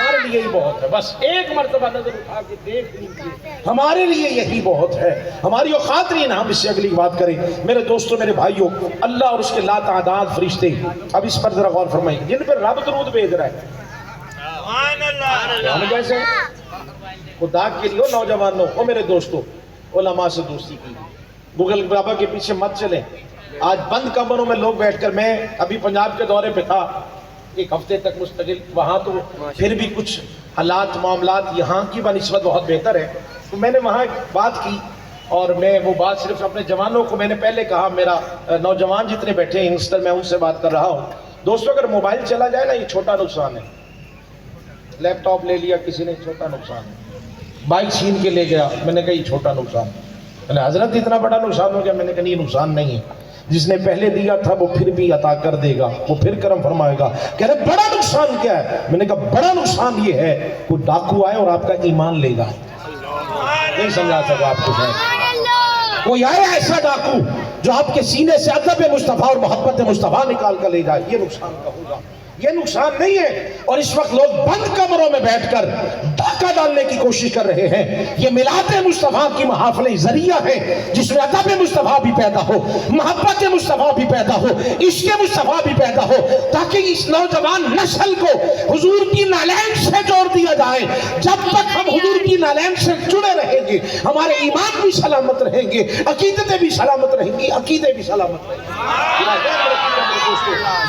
ہمارے لیے ہی بہت ہے، بس ایک مرتبہ نظر اٹھا کے دیکھ لیجیے، ہمارے لیے یہی بہت ہے۔ ہماری اوقات نہیں نا ہم اس سے اگلی بات کریں۔ میرے دوستوں، میرے بھائیوں، اللہ اور اس کے لا تعداد فرشتے، اب اس پر ذرا غور فرمائیں، جن پر رب درود بھیج رہا ہے، ہم جیسے خدا کے لیے نوجوانوں او میرے دوستوں، علماء سے دوستی کی، گوگل بابا کے پیچھے مت چلیں۔ آج بند کمروں میں لوگ بیٹھ کر، میں ابھی پنجاب کے دورے پہ تھا ایک ہفتے تک مستقل، وہاں تو پھر بھی کچھ حالات معاملات یہاں کی بنسبت بہت بہتر ہے، تو میں نے وہاں بات کی اور میں وہ بات صرف اپنے جوانوں کو میں نے پہلے کہا، میرا نوجوان جتنے بیٹھے ہیں ینگسٹر، میں ان سے بات کر رہا ہوں. دوستو اگر موبائل چلا جائے نا، یہ چھوٹا نقصان ہے. لیپ ٹاپ لے لیا کسی نے، چھوٹا نقصان ہے. بائک چھین کے لے گیا، میں نے کہا یہ چھوٹا نقصان ہے. حضرت اتنا بڑا نقصان ہو گیا، میں نے کہا یہ نقصان نہیں ہے. جس نے پہلے دیا تھا وہ پھر بھی عطا کر دے گا، وہ پھر کرم فرمائے گا. کہہ رہے بڑا نقصان کیا ہے؟ میں نے کہا بڑا نقصان یہ ہے کوئی ڈاکو آئے اور آپ کا ایمان لے گا. نہیں سمجھا سکا آپ کو. کوئی آئے ایسا ڈاکو جو آپ کے سینے سے ادب مصطفیٰ اور محبت مصطفیٰ نکال کر لے جائے، یہ نقصان کا ہوگا. یہ نقصان نہیں ہے. اور اس وقت لوگ بند کمروں میں بیٹھ کر ڈاکہ ڈالنے کی کوشش کر رہے ہیں. یہ میلاد مصطفیٰ کی محافلیں ذریعہ ہے جس میں ادب مصطفیٰ بھی پیدا ہو، محبت مصطفیٰ بھی پیدا ہو، عشق مصطفیٰ بھی پیدا ہو، تاکہ اس نوجوان نسل کو حضور کی نالین سے جوڑ دیا جائے. جب تک ہم حضور کی نالین سے جڑے رہیں گے، ہمارے ایمان بھی سلامت رہیں گے، عقیدتیں بھی سلامت رہیں گی، عقیدے بھی سلامت رہیں گے.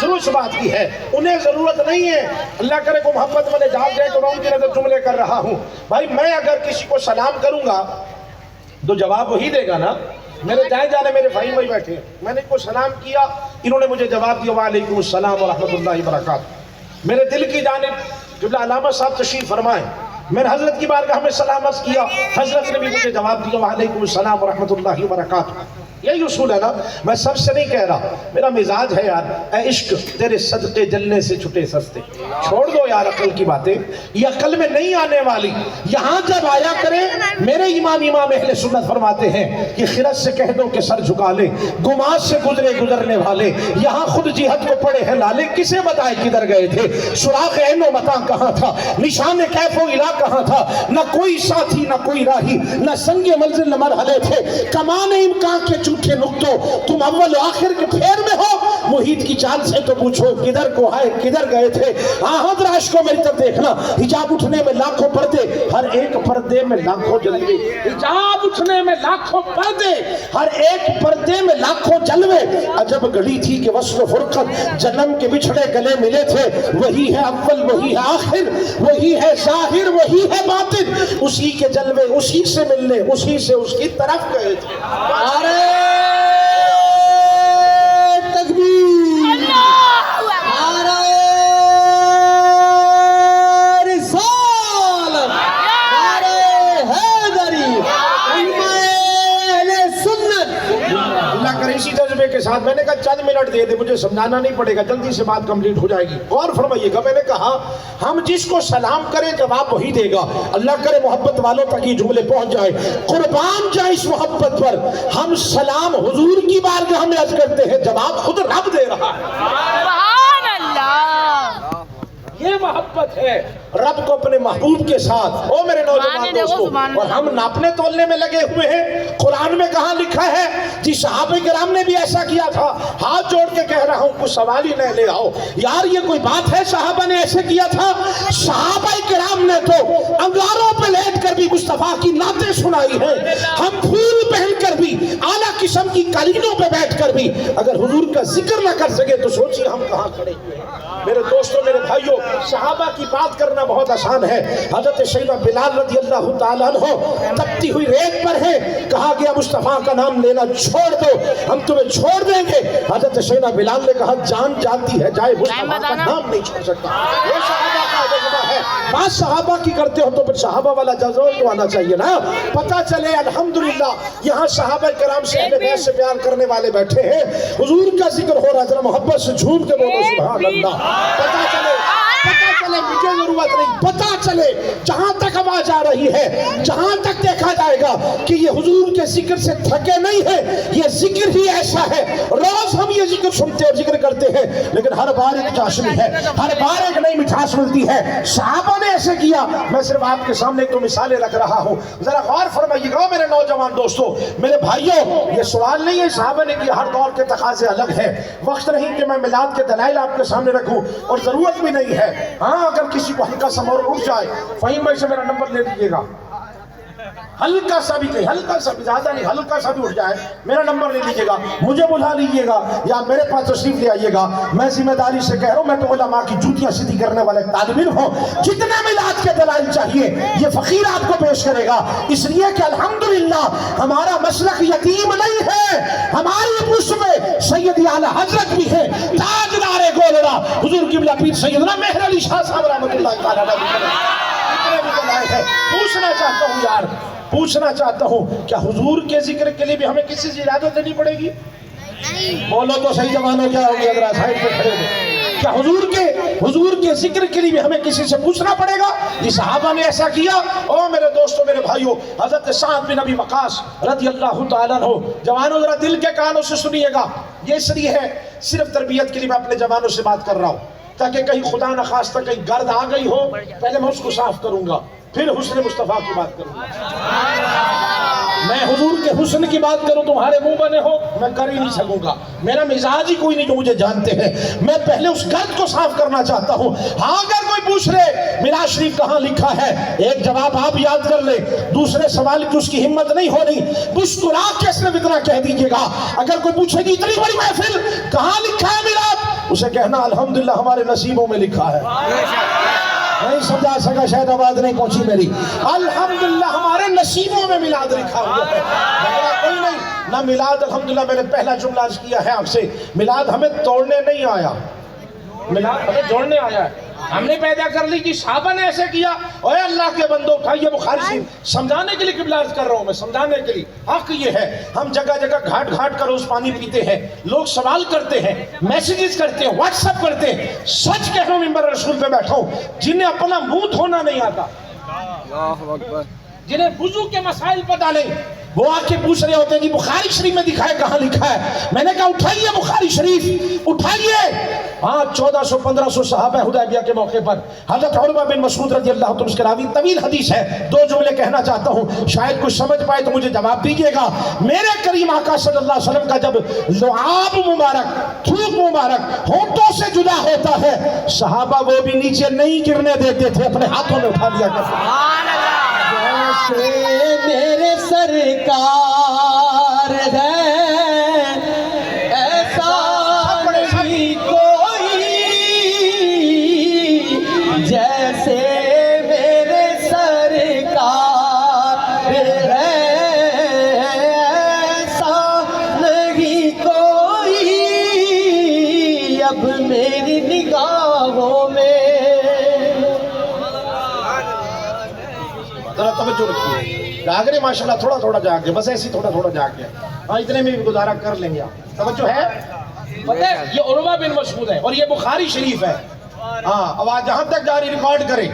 ضرور اس بات کی ہے، انہیں ضرورت نہیں ہے. اللہ کرے کو محبت والے جاگ جائے تو میں ان کی نظر جملے کر رہا ہوں. بھائی میں اگر کسی کو سلام کروں گا تو جواب وہی دے گا نا. میرے جائے جانے میرے بھائی بھائی بیٹھے، میں نے کو سلام کیا، انہوں نے مجھے جواب دیا وعلیکم السلام ورحمۃ اللہ وبرکاتہ. میرے دل کی جانب قبلہ علامہ صاحب تشریف فرمائیں، میں نے حضرت کی بارگاہ میں سلام عرض کیا، حضرت نے بھی مجھے جواب دیا وعلیکم السلام ورحمۃ اللہ وبرکاتہ. یہی اصول ہے نا. میں سب سے نہیں کہہ رہا، میرا مزاج ہے یار، اے عشق تیرے صدقے جلنے سے چھٹے سستے. چھوڑ دو یار عقل کی باتیں، یہ عقل میں نہیں آنے والی. یہاں جب آیا کرے، میرے امام اہل سنت فرماتے ہیں کہ خرد سے کہہ دو کہ سر جھکا لے، گماز سے گزرے گزرنے والے، یہاں خود جہت کو پڑے ہیں لالے. کسے بتائے کدھر گئے تھے؟ سراغ عین و متا کہاں تھا؟ نشان کیف و الا کہاں تھا؟ نہ کوئی ساتھی نہ کوئی راہی، نہ سنگ منزل نہ مرحلے تھے. کمان امکان کے جھوٹے نقطوں، تم اول و آخر کے پھیر میں ہو. محیط کی چال سے تو پوچھو کدھر کو آئے کدھر گئے تھے. آہد راش کو میری طرف دیکھنا، حجاب اٹھنے میں لاکھوں پردے، ہر ایک پردے میں لاکھوں جلوے. حجاب اٹھنے میں لاکھوں پردے، ہر ایک پردے میں لاکھوں جلوے. عجب گھڑی تھی کہ وصل و فرقت جنم کے بچھڑے گلے ملے تھے. وہی ہے اول وہی ہے آخر، وہی ہے ظاہر وہی ہے باطن. اسی کے جلوے اسی سے ملنے، اسی سے اس کی طرف گئے تھے. اسی جذبے کے ساتھ میں نے کہا چند منٹ دے دے، مجھے سمجھانا نہیں پڑے گا، جلدی سے بات کمپلیٹ ہو جائے گی. غور فرمائیے گا، میں نے کہا ہم جس کو سلام کریں جواب وہی دے گا. اللہ کرے محبت والوں تک یہ جملے پہنچ جائے. قربان جائے اس محبت پر. ہم سلام حضور کی بارگاہ میں عرض کرتے ہیں، جواب خود رب دے رہا ہے. سبحان اللہ. یہ محبت ہے رب کو اپنے محبوب کے ساتھ. او میرے نوجوان دوستو، اور ہم ناپنے تولنے میں لگے ہوئے ہیں. قرآن میں کہاں لکھا ہے جی صحابہ کرام نے بھی ایسا کیا تھا؟ ہاتھ جوڑ کے کہہ رہا ہوں کچھ سوال ہی نہ لے آؤ یار. یہ کوئی بات ہے صحابہ نے ایسے کیا تھا؟ صحابہ کرام نے تو انگاروں پہ لیٹ کر بھی مصطفیٰ کی نعتیں سنائی ہیں. ہم پھول پہن کر بھی، اعلیٰ قسم کی قالینوں پہ بیٹھ کر بھی اگر حضور کا ذکر نہ کر سکے تو سوچیے ہم کہاں کھڑے ہوئے ہیں. میرے دوستوں میرے بھائیوں، صحابہ کی بات کرنا بہت آسان ہے. حضرت سیدنا بلال رضی اللہ تعالیٰ عنہ تپتی ہوئی ریت پر ہیں. کہا گیا مصطفیٰ کا نام لینا چھوڑ دو، ہم تمہیں چھوڑ دیں گے. حضرت سیدنا بلال نے کہا جان جاتی ہے جائے مصطفیٰ کا نام نہیں چھوڑ سکتا. یہ صحابہ کا جذبہ ہے. بات صحابہ کی کرتے ہو تو پھر صحابہ والا جذبہ تو آنا چاہیے نا. پتہ چلے الحمدللہ یہاں صحابہ کرام سے اہل بیت سے پیار کرنے والے بیٹھے ہیں. حضور کا ذکر ہو رہا، ذرا محبت سے جھوم کے بولو سبحان اللہ. پتہ چلے مجھے ضرورت نہیں، پتہ چلے جہاں تک آواز آ رہی ہے، جہاں تک دیکھا جائے گا کہ یہ حضور کے ذکر سے تھکے نہیں ہے. یہ ذکر ہی ایسا ہے، روز ہم یہ ذکر سنتے اور ذکر کرتے ہیں لیکن ہر بار ایک چاشنی ہے، ہر بار ایک نئی مٹھاس ملتی ہے. صحابہ نے ایسے کیا. میں صرف آپ کے سامنے تو مثالیں رکھ رہا ہوں، ذرا غور فرمائیے گا میرے نوجوان دوستوں میرے بھائیوں. یہ سوال نہیں ہے صحابہ نے کیا، ہر دور کے تقاضے الگ ہیں. وقت نہیں کہ میں میلاد کے دلائل آپ کے سامنے رکھوں اور ضرورت بھی نہیں ہے. ہاں اگر کسی کو ہلکا سا مور اٹھ جائے، فہیم بھائی سے میرا نمبر لے لیجیے گا. ہلکا سا بھی کہیں، ہلکا سا بھی، زیادہ نہیں، ہلکا سا بھی اٹھ جائے، میرا نمبر لے لیجئے گا، مجھے بلا لیجئے گا یا میرے پاس تشریف لے آئیے گا. میں ذمہ داری سے کہہ رہا ہوں، میں تو علماء کی جوتیاں سیدھی کرنے والے طالب علم ہوں. جتنے میلاد کے دلائل چاہیے یہ فقیر آپ کو پیش کرے گا، اس لیے کہ الحمدللہ ہمارا مسلک یتیم نہیں ہے. ہماری پشت میں سید اعلی حضرت بھی ہے، تاجدار گولڑا حضور قبلہ پیر سیدنا مہر علی شاہ صاحب رحمۃ اللہ تعالی علیہ. پوچھنا چاہتا ہوں یار، پوچھنا چاہتا ہوں، کیا حضور کے ذکر کے لیے بھی ہمیں کسی سے اجازت دینی پڑے گی؟ بولو تو صحیح جوانوں، کیا ہوگی اگر سائڈ پہ کھڑے ہو؟ کیا حضور کے ذکر کے لیے بھی ہمیں کسی سے پوچھنا پڑے گا؟ یہ صحابہ نے ایسا کیا. او میرے دوستوں، میرے بھائیوں، حضرت سعد بن ابی وقاص رضی اللہ تعالیٰ عنہ، جوانوں ذرا دل کے کانوں سے سنیے گا. یہ اس لیے ہے صرف تربیت کے لیے میں اپنے جوانوں سے بات کر رہا ہوں، تاکہ کہیں خدا نخواستہ کہیں گرد آ گئی ہو، پہلے میں اس کو صاف کروں گا، پھر حسن مصطفیٰ کی بات کروں گا. میں حضور کے حسن کی بات کروں تمہارے منہ بنے ہو، میں کر ہی نہیں سکوں گا. میرا مزاج ہی کوئی نہیں جو مجھے جانتے ہیں. میں پہلے اس گرد کو صاف کرنا چاہتا ہوں. ہاں اگر کوئی پوچھ لے میراث شریف کہاں لکھا ہے، ایک جواب آپ یاد کر لے، دوسرے سوال کی اس کی ہمت نہیں ہونی، مسکرا کے صرف اتنا کہہ دیجیے گا. اگر کوئی پوچھے گی اتنی بڑی محفل کہاں لکھا ہے میراث، اسے کہنا الحمدللہ ہمارے نصیبوں میں لکھا ہے. نہیں سمجھا سکا، شاید آواز نہیں پہنچی میری. الحمدللہ ہمارے نصیبوں میں میلاد لکھا ہوا ہے. کوئی نہیں نہ میلاد. الحمدللہ میں نے پہلا جملہ عرض کیا ہے آپ سے، میلاد ہمیں توڑنے نہیں آیا، میلاد ہمیں جوڑنے آیا ہے. ہم نے پیدا کر لی کہ صحابہ نے ایسے کیا. اوے اللہ کے بندو، اٹھائیے بخاری شریف، سمجھانے کے لیے قبلہ عرض کر رہا ہوں میں، سمجھانے کے لیے. حق یہ ہے ہم جگہ جگہ گھاٹ گھاٹ کر روز پانی پیتے ہیں، لوگ سوال کرتے ہیں، میسیجز کرتے ہیں، واٹس ایپ کرتے ہیں. سچ کہہ رہا ہوں، ممبر رسول پہ بیٹھا ہوں، جنہیں اپنا منہ دھونا نہیں آتا، جنہیں وضو کے مسائل پر ڈالیں، وہ آ کے پوچھ رہے ہوتے ہیں جی بخاری شریف میں دکھائے کہاں لکھا ہے. میں نے کہا اٹھائیے بخاری شریف، اٹھائیے. ہاں 1400-1500 صحابہ حدیبیہ کے موقع پر حضرت عروہ بن مسعود رضی اللہ عنہ اس کے راوی، طویل حدیث ہے، 2 جملے کہنا چاہتا ہوں، شاید کچھ سمجھ پائے تو مجھے جواب دیجیے گا. میرے کریم آقا صلی اللہ علیہ وسلم کا جب لعاب مبارک، تھوک مبارک ہونٹوں سے جدا ہوتا ہے، صحابہ وہ بھی نیچے نہیں گرنے دیتے تھے، اپنے ہاتھوں میں اٹھا لیا کرتے. سبحان اللہ. میرے سرکار ہے ایسا نہیں کوئی، جیسے میرے سرکار ہے ایسا نہیں کوئی. اب میری نگاہوں میں ذرا توجہ رکھیے، جاگ رہے ماشاءاللہ، تھوڑا تھوڑا جاگ گئے، بس ایسی تھوڑا تھوڑا جاگ گئے. ہاں اتنے میں بھی گزارا کر لیں گے آپ. توجہ ہے؟ پتہ ہے یہ عروہ بن مسعود ہے اور یہ بخاری شریف ہے. ہاں آواز جہاں تک جاری ریکارڈ کرے،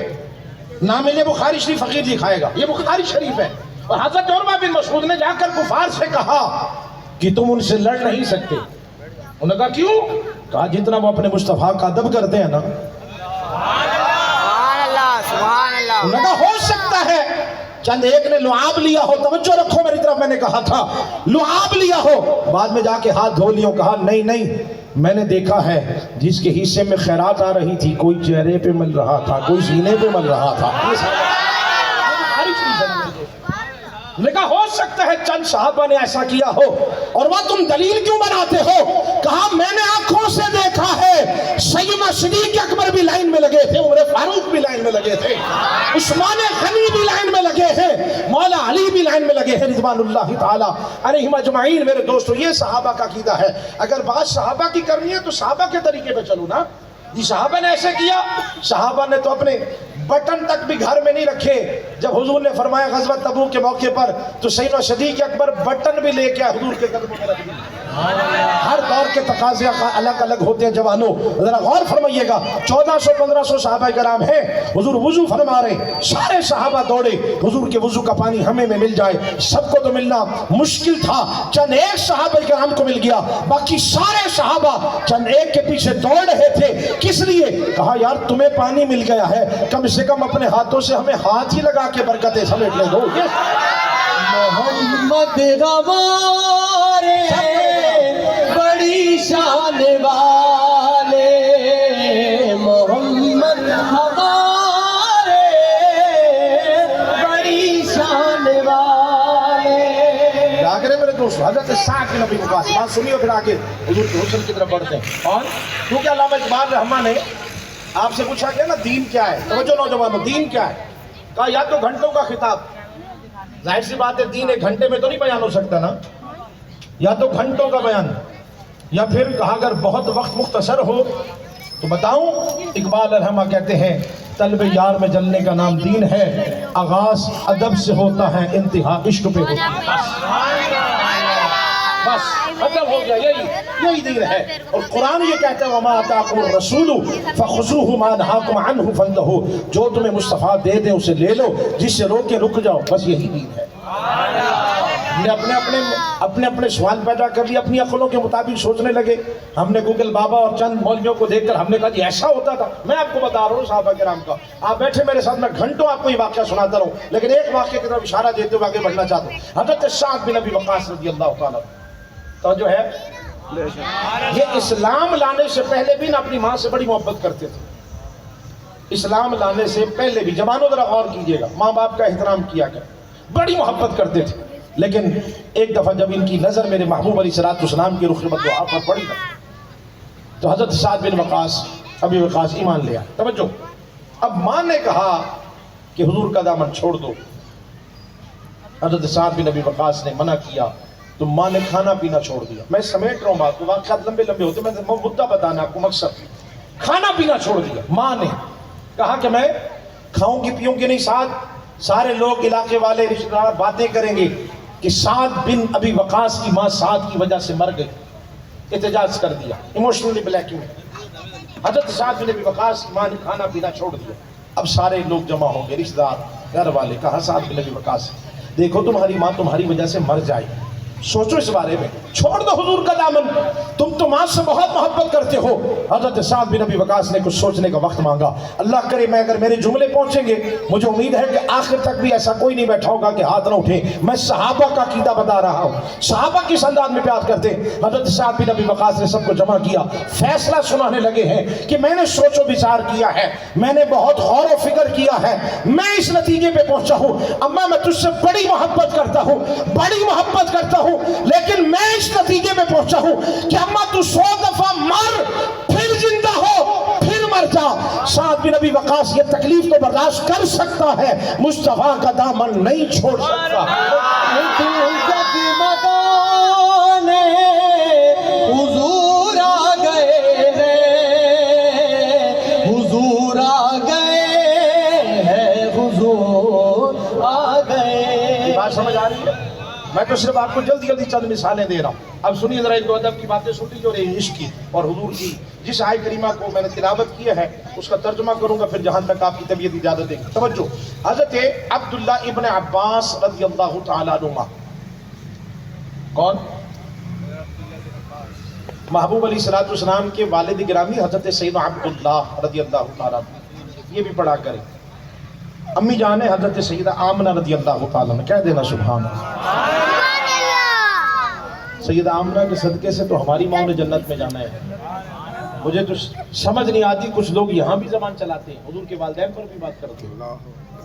نہ ملے بخاری شریف فقیر دکھائے گا. یہ بخاری شریف ہے. اور حضرت عروہ بن مسعود نے جا کر کفار سے کہا کہ تم ان سے لڑ نہیں سکتے. انہوں نے کہا کیوں؟ کہا جتنا وہ اپنے مصطفیٰ کا ادب کرتے ہیں نا. انہوں نے کہا ہو سکتا ہے چند ایک نے لعاب لیا ہو، توجہ رکھو میری طرف، میں نے کہا تھا لعاب لیا ہو، بعد میں جا کے ہاتھ دھو لیا. کہا نہیں نہیں، میں نے دیکھا ہے جس کے حصے میں خیرات آ رہی تھی، کوئی چہرے پہ مل رہا تھا، کوئی سینے پہ مل رہا تھا. نے کہا ہو سکتا ہے چند صحابہ نے ایسا کیا ہو. اور وہ تم دلیل کیوں بناتے ہو؟ کہا میں نے آنکھوں سے دیکھا ہے، سیدنا صدیق اکبر بھی لائن میں لگے تھے، عمر فاروق بھی لائن میں لگے تھے، عثمان غنی بھی لائن میں لگے ہیں، مولا علی بھی لائن میں لگے ہیں رضوان اللہ تعالی علیہم اجمعین. میرے دوستو یہ صحابہ کا عقیدہ ہے. اگر بات صحابہ کی کرنی ہے تو صحابہ کے طریقے پہ چلو نا. یہ صحابہ نے ایسے کیا. صحابہ نے تو اپنے بٹن تک بھی گھر میں نہیں رکھے. جب حضور نے فرمایا غزوہ تبوک کے موقع پر تو سیدنا صدیق اکبر بٹن بھی لے کے حضور کے قدموں میں رکھ دیے. ہر دور کے تقاضے الگ الگ ہوتے ہیں. جوانوں ذرا غور فرمائیے گا، 1400-1500 صحابہ کرام ہیں، حضور وضو فرما رہے، سارے صحابہ دوڑے حضور کے وضو کا پانی ہمیں میں مل جائے. سب کو تو ملنا مشکل تھا، چند ایک صحابہ کرام کو مل گیا، باقی سارے صحابہ چند ایک کے پیچھے دوڑ رہے تھے. کس لیے؟ کہا یار تمہیں پانی مل گیا ہے، کم سے کم اپنے ہاتھوں سے ہمیں ہاتھ ہی لگا کے برکتیں سمیٹ لے دو. محمد ہمارے بڑی شان والے، محمد ہمارے بڑی شان والے. حضرت سعد بن ابی وقاص، بات سنیے پھر آگے حضور کے حسن کی طرف بڑھتے ہیں. اور کیونکہ علامہ اقبال رحمہ نے آپ سے پوچھا گیا نا دین کیا ہے، توجہ نوجوانوں، دین کیا ہے؟ کہا یا تو گھنٹوں کا خطاب، ظاہر سی بات ہے دین ایک گھنٹے میں تو نہیں بیان ہو سکتا نا، یا تو گھنٹوں کا بیان، یا پھر کہا اگر بہت وقت مختصر ہو تو بتاؤں. اقبال رحمہ کہتے ہیں طلب یار میں جلنے کا نام دین ہے، آغاز ادب سے ہوتا ہے انتہا عشق پہ ہوتا ہے. بس ختم ہو گیا، یہی دین ہے. اور قرآن یہ کہتا ہے وما آتاکم الرسول فخذوہ ما نہاکم عنہ فانتہوا، جو تمہیں مصطفیٰ دے دے اسے لے لو، جس سے روک کے رک جاؤ. بس یہی دین ہے. ہم نے اپنے سوال پیدا کر لیے، اپنی عقلوں کے مطابق سوچنے لگے. ہم نے گوگل بابا اور چند مولویوں کو دیکھ کر ہم نے کہا جی ایسا ہوتا تھا. میں آپ کو بتا رہا ہوں صحابہ کرام کا، آپ بیٹھے میرے ساتھ، میں گھنٹوں آپ کو یہ واقعہ سناتا رہوں، لیکن ایک واقعے کی طرف اشارہ دیتے ہوئے آگے بڑھنا چاہتا ہوں. حضرت سعد بن ابی وقاص رضی اللہ تعالیٰ تو جو ہے یہ اسلام لانے سے پہلے بھی نہ اپنی ماں سے بڑی محبت کرتے تھے. اسلام لانے سے پہلے بھی، جوانوں ذرا غور کیجئے گا، ماں باپ کا احترام کیا کر، بڑی محبت کرتے تھے. لیکن ایک دفعہ جب ان کی نظر میرے محبوب علیہ السلام کی رخ دعا پر پڑی نا، تو حضرت سعد بن ابی وقاص ایمان لیا. توجہ، اب ماں نے کہا کہ حضور کا دامن چھوڑ دو. حضرت سعد بن ابی وقاص نے منع کیا تو ماں نے کھانا پینا چھوڑ دیا. میں سمیٹ رہا ہوں بات کو، واقعات لمبے ہوتے، میں مدعا بتانا آپ کو، مقصد کھانا پینا چھوڑ دیا. ماں نے کہا کہ میں کھاؤں گی پیوں گی نہیں، سارے لوگ علاقے والے رشتہ دار باتیں کریں گے کہ سعد بن ابی وقاص کی ماں سعد کی وجہ سے مر گئی. احتجاج کر دیا، ایموشنلی بلیک میل. حضرت سعد بن ابی وقاص کی ماں نے کھانا پینا چھوڑ دیا. اب سارے لوگ جمع ہو گئے، رشتہ دار، گھر والے. کہا سعد بن ابی وقاص دیکھو تمہاری ماں تمہاری وجہ سے مر جائے، سوچو اس بارے میں، چھوڑ دو حضور کا دامن، تم تو ماں سے بہت محبت کرتے ہو. حضرت سعد بن ابی وقاص نے کچھ سوچنے کا وقت مانگا. اللہ کرے میں اگر میرے جملے پہنچیں گے، مجھے امید ہے کہ آخر تک بھی ایسا کوئی نہیں بیٹھا ہوگا کہ ہاتھ نہ اٹھے. میں صحابہ کا عقیدہ بتا رہا ہوں، صحابہ کس انداز میں پیار کرتے. حضرت سعد بن ابی وقاص نے سب کو جمع کیا، فیصلہ سنانے لگے ہیں کہ میں نے سوچ و بچار کیا ہے، میں نے بہت غور و فکر کیا ہے، میں اس نتیجے پہ پہنچا ہوں اماں میں تجھ سے بڑی محبت کرتا ہوں، لیکن میں اس نتیجے میں پہنچا ہوں کہ اماں تو 100 دفعہ مر، پھر زندہ ہو، پھر مر جا. سعد بن ابی وقاص یہ تکلیف تو برداشت کر سکتا ہے، مصطفیٰ کا دامن نہیں چھوڑ سکتا. حضور آ گئے ہیں، حضور آ گئے ہیں، حضور آ گئے. بات سمجھ آ رہی ہے؟ میں تو صرف آپ کو جلدی چند مثالیں دے رہا ہوں. اب سنیے ذرا ایک دو ادب کی باتیں سن لیجیے، اور عشق کی اور حضور کی. جس آیت کریمہ کو میں نے تلاوت کیا ہے اس کا ترجمہ کروں گا، پھر جہاں تک آپ کی طبیعت اجازت دے گی. توجہ، حضرت عبداللہ ابن عباس رضی اللہ تعالیٰ عنہ. کون؟ محبوب علیہ السلام کے والد گرامی حضرت سیدنا عبداللہ رضی اللہ تعالیٰ عنہ. یہ بھی پڑھا کریں. امی جان ہے حضرت سیدہ آمنہ رضی اللہ تعالیٰ عنہ. کہہ دینا سبحان اللہ. سیدہ آمنہ کے صدقے سے تو ہماری ماں نے جنت میں جانا ہے. مجھے تو سمجھ نہیں آتی، کچھ لوگ یہاں بھی زبان چلاتے ہیں، حضور کے والدین پر بھی بات کرتے ہیں.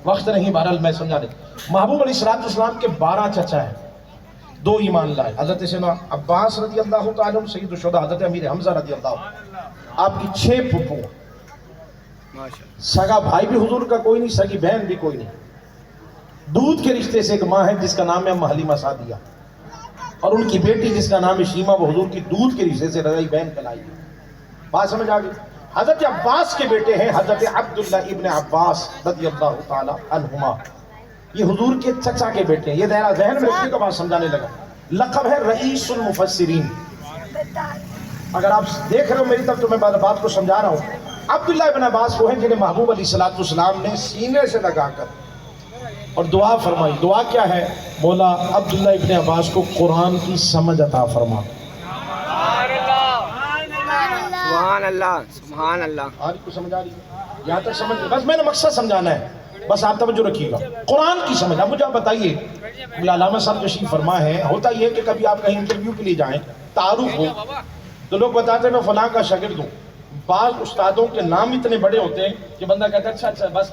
وقت نہیں، بہرحال میں سمجھانے. محبوب علیہ السلام کے 12 چچا ہیں، 2 ایمان لائے. حضرت سیدنا عباس رضی اللہ تعالیٰ عنہ سید الشہداء، حضرت امیر حمزہ رضی اللہ عنہ. آپ کی 6 پھپھو. سگا بھائی بھی حضور کا کوئی نہیں، سگی بہن بھی کوئی نہیں. دودھ کے رشتے سے ایک ماں ہے جس کا نام ہے حلیمہ سعدیہ، اور ان کی بیٹی جس کا نام ہے شیمہ، وہ حضور کی دودھ کے رشتے سے رضائی بہن کہلائی. بات سمجھ آ گئی؟ حضرت عباس کے بیٹے ہیں حضرت عبداللہ ابن عباس رضی اللہ تعالی عنہما. یہ حضور کے چچا کے بیٹے ہیں. یہ ذہن میں رکھنے کا بات سمجھانے لگا. لقب ہے رئیس المفسرین. اگر آپ دیکھ رہے ہو میری طرف تو میں بات کو سمجھا رہا ہوں. عبداللہ ابن عباس وہ ہیں جنہیں محبوب علیہ السلام نے سینے سے لگا کر اور دعا فرمائی. دعا کیا ہے؟ مولا عبداللہ ابن عباس کو قرآن کی سمجھ عطا فرما. سبحان اللہ، سبحان اللہ. آج کو سمجھ آ رہی ہے؟ یہاں تک سمجھ، بس میں نے مقصد سمجھانا ہے، بس آپ توجہ رکھیے گا. قرآن کی سمجھ. اب مجھے آپ بتائیے، علامہ صاحب تشریف فرما ہے، ہوتا یہ کہ کبھی آپ کہیں انٹرویو کے لیے جائیں، تعارف ہو تو لوگ بتاتے ہیں میں فلاں کا شاگرد ہوں. بعض استادوں کے نام اتنے بڑے ہوتے ہیں کہ بندہ کہتا ہے اچھا بس.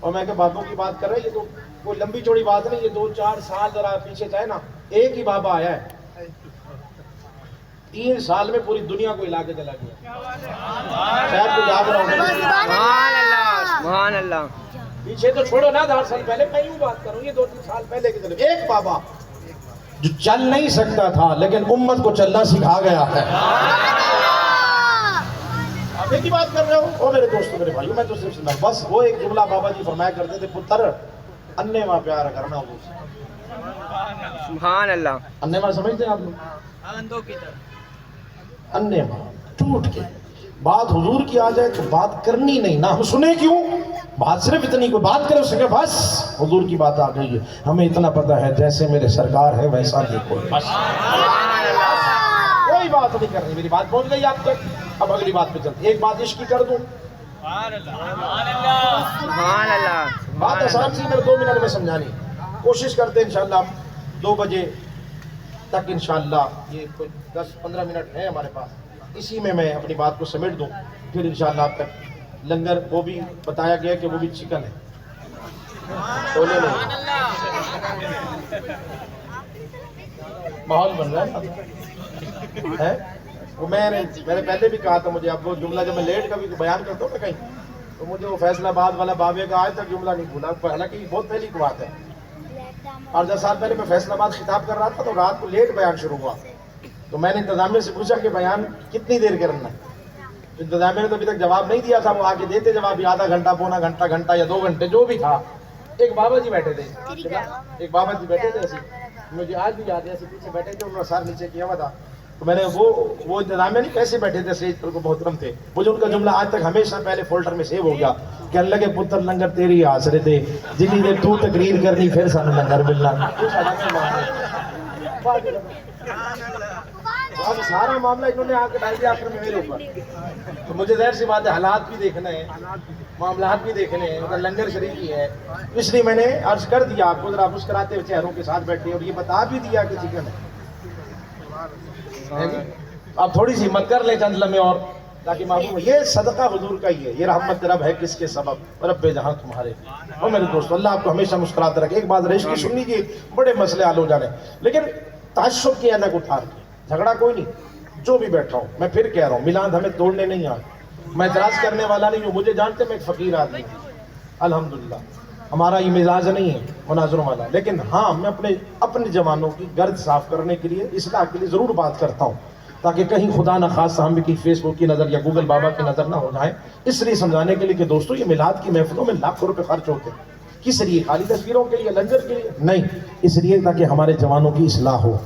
اور میں کہ بابوں کی بات کر رہے ہیں، یہ تو کوئی لمبی چوڑی بات نہیں، یہ 2-4 سال ذرا پیچھے جائے نا، ایک ہی بابا آیا ہے، 3 سال میں پوری دنیا کو ہلا کے چلا گیا. شاید کوئی یاد رہا ہوگا. سبحان اللہ سبحان اللہ. پیچھے تو چھوڑو نا 10 سال پہلے، میں یوں بات کروں، یہ 2-3 سال پہلے کی طرف ایک بابا جو چل نہیں سکتا تھا لیکن امت کو چلنا سکھا گیا ہے. آپ ایک ہی بات کر رہے ہو. او میرے دوستو میرے بھائیو، میں تو صرف سنا بس وہ ایک جملہ بابا جی فرمایا کرتے تھے، پتر انے ماں پیار کرنا ہو. سبحان اللہ. انے ماں سمجھتے ہیں آپ لوگ؟ انے ماں ٹوٹ کے بات حضور کی آ جائے تو بات کرنی نہیں، نہ ہم سنے کیوں، بات صرف اتنی کوئی بات کرے اس کے بس حضور کی بات آ گئی ہے، ہمیں اتنا پتا ہے جیسے میرے سرکار ہے ویسا دیکھو بس. کوئی بات نہیں کرنی. میری بات پہنچ گئی آپ تک، اب اگلی بات پہ چلتے. ایک بات عشق کی کر دوں. سبحان اللہ. بات آسان سی، میرے 2 منٹ میں سمجھانی کوشش کرتے ہیں انشاءاللہ. 2 بجے تک انشاءاللہ یہ کوئی 10-15 منٹ ہے ہمارے پاس، اسی میں اپنی بات کو سمیٹ دوں. پھر انشاءاللہ اب تک لنگر وہ بھی بتایا گیا کہ وہ بھی چکن ہے، چھولے نہیں. ماحول بن رہا ہے. وہ میں نے پہلے بھی کہا تھا، مجھے اب وہ جملہ جب میں لیٹ کا بھی بیان کرتا ہوں نا کہیں، تو مجھے وہ فیصلہ آباد والا بابے کا آج تک جملہ نہیں بھولا، حالانکہ یہ بہت پہلی کی بات ہے. اور 10 سال پہلے میں فیصلہ آباد خطاب کر رہا تھا تو رات کو لیٹ بیان شروع ہوا، تو میں نے انتظامیہ سے پوچھا کہ بیان کتنی دیر کرنا ہے. انتظامیہ نے تو ابھی تک جواب نہیں دیا تھا، وہ آگے دیتے جواب، آدھا گھنٹہ، پونا گھنٹہ یا 2 گھنٹے جو بھی تھا. ایک بابا جی بیٹھے تھے، ایک بابا جی بیٹھے تھے ایسے، مجھے آج بھی یاد ہے، ایسے پیچھے بیٹھے تھے، انہوں نے سر نیچے کیا ہوا تھا. تو میں نے وہ انتظامیہ نہیں کیسے بیٹھے تھے اسٹیج پر، کو محترم تھے. مجھے ان کا جملہ آج تک ہمیشہ پہلے فولڈر میں سیو ہو گیا کہ اللہ کے پتر لنگر تیری آسرے تھے، جنہیں دیر تو تقریر کرنی پھر سانو لنگر ملنا. اب سارا معاملہ انہوں نے آ کے ڈال دیا آخر میں میرے اوپر. تو مجھے ظاہر سی بات ہے حالات بھی دیکھنے ہیں، معاملات بھی دیکھنے ہیں، لنگر شریف ہے، اس لیے میں نے عرض کر دیا آپ کو، ذرا مسکراتے ہوئے چہروں کے ساتھ بیٹھے، اور یہ بتا بھی دیا کہ چکن ہے. آپ تھوڑی سی ہمت کر لیں چند لمحے اور، تاکہ معلوم ہو یہ صدقہ حضور کا ہی ہے. یہ رحمت رب ہے کس کے سبب؟ رب جہاں تمہارے. اور میرے دوست اللہ آپ کو ہمیشہ مسکراتے رکھے. ایک بات ریشم کی سننی کی، بڑے مسئلے حل ہو جانے، لیکن تعصب کی الگ اٹھا کے جھگڑا کوئی نہیں. جو بھی بیٹھا ہوں میں پھر کہہ رہا ہوں، میلاد ہمیں توڑنے نہیں آئے، میں اعتراض کرنے والا نہیں ہوں. مجھے جانتے میں ایک فقیر آدمی ہوں الحمدللہ، ہمارا یہ مزاج نہیں ہے مناظروں والا، لیکن ہاں میں اپنے جوانوں کی گرد صاف کرنے کے لیے، اصلاح کے لیے ضرور بات کرتا ہوں، تاکہ کہیں خدا نہ خاص ہم کی فیس بک کی نظر یا گوگل بابا کی نظر نہ ہو جائے. اس لیے سمجھانے کے لیے کہ دوستو یہ میلاد کی محفلوں میں لاکھوں روپے خرچ ہوتے ہیں. کس لیے؟ خالی تصویروں کے لیے، لنگر کے لیے نہیں، اس لیے تاکہ ہمارے جوانوں کی اصلاح ہو،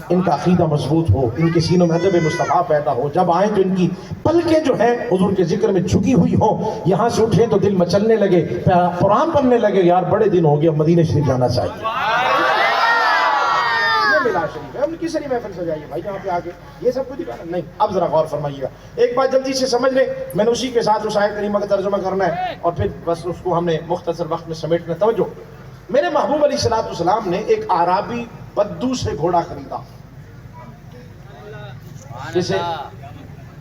ان کا عقیدہ مضبوط ہو، ان کے سینوں میں ادب مصطفیٰ پیدا ہو. جب آئیں تو ان کی پلکیں جو ہیں حضور کے ذکر میں جھکی ہوئی ہوں، یہاں سے اٹھیں تو دل مچلنے لگے، قرآن پڑھنے لگے، یار بڑے دن ہو گئے، مدینہ شریف جانا چاہیے. یہ میلاد شریف ہے، ہم نے کس لیے محفل سجائی ہے بھائی یہاں پہ آگے یہ سب کچھ دکھانا نہیں. اب ذرا غور فرمائیے گا، ایک بات جلدی سے سمجھ لیں، میں نے اسی کے ساتھ اس آیت کریمہ کا ترجمہ کرنا ہے اور پھر بس اس کو ہم نے مختصر وقت میں سمیٹنا. توجہ، میرے محبوب علیہ السلام نے ایک اعرابی بدو سے گھوڑا خریدا. جسے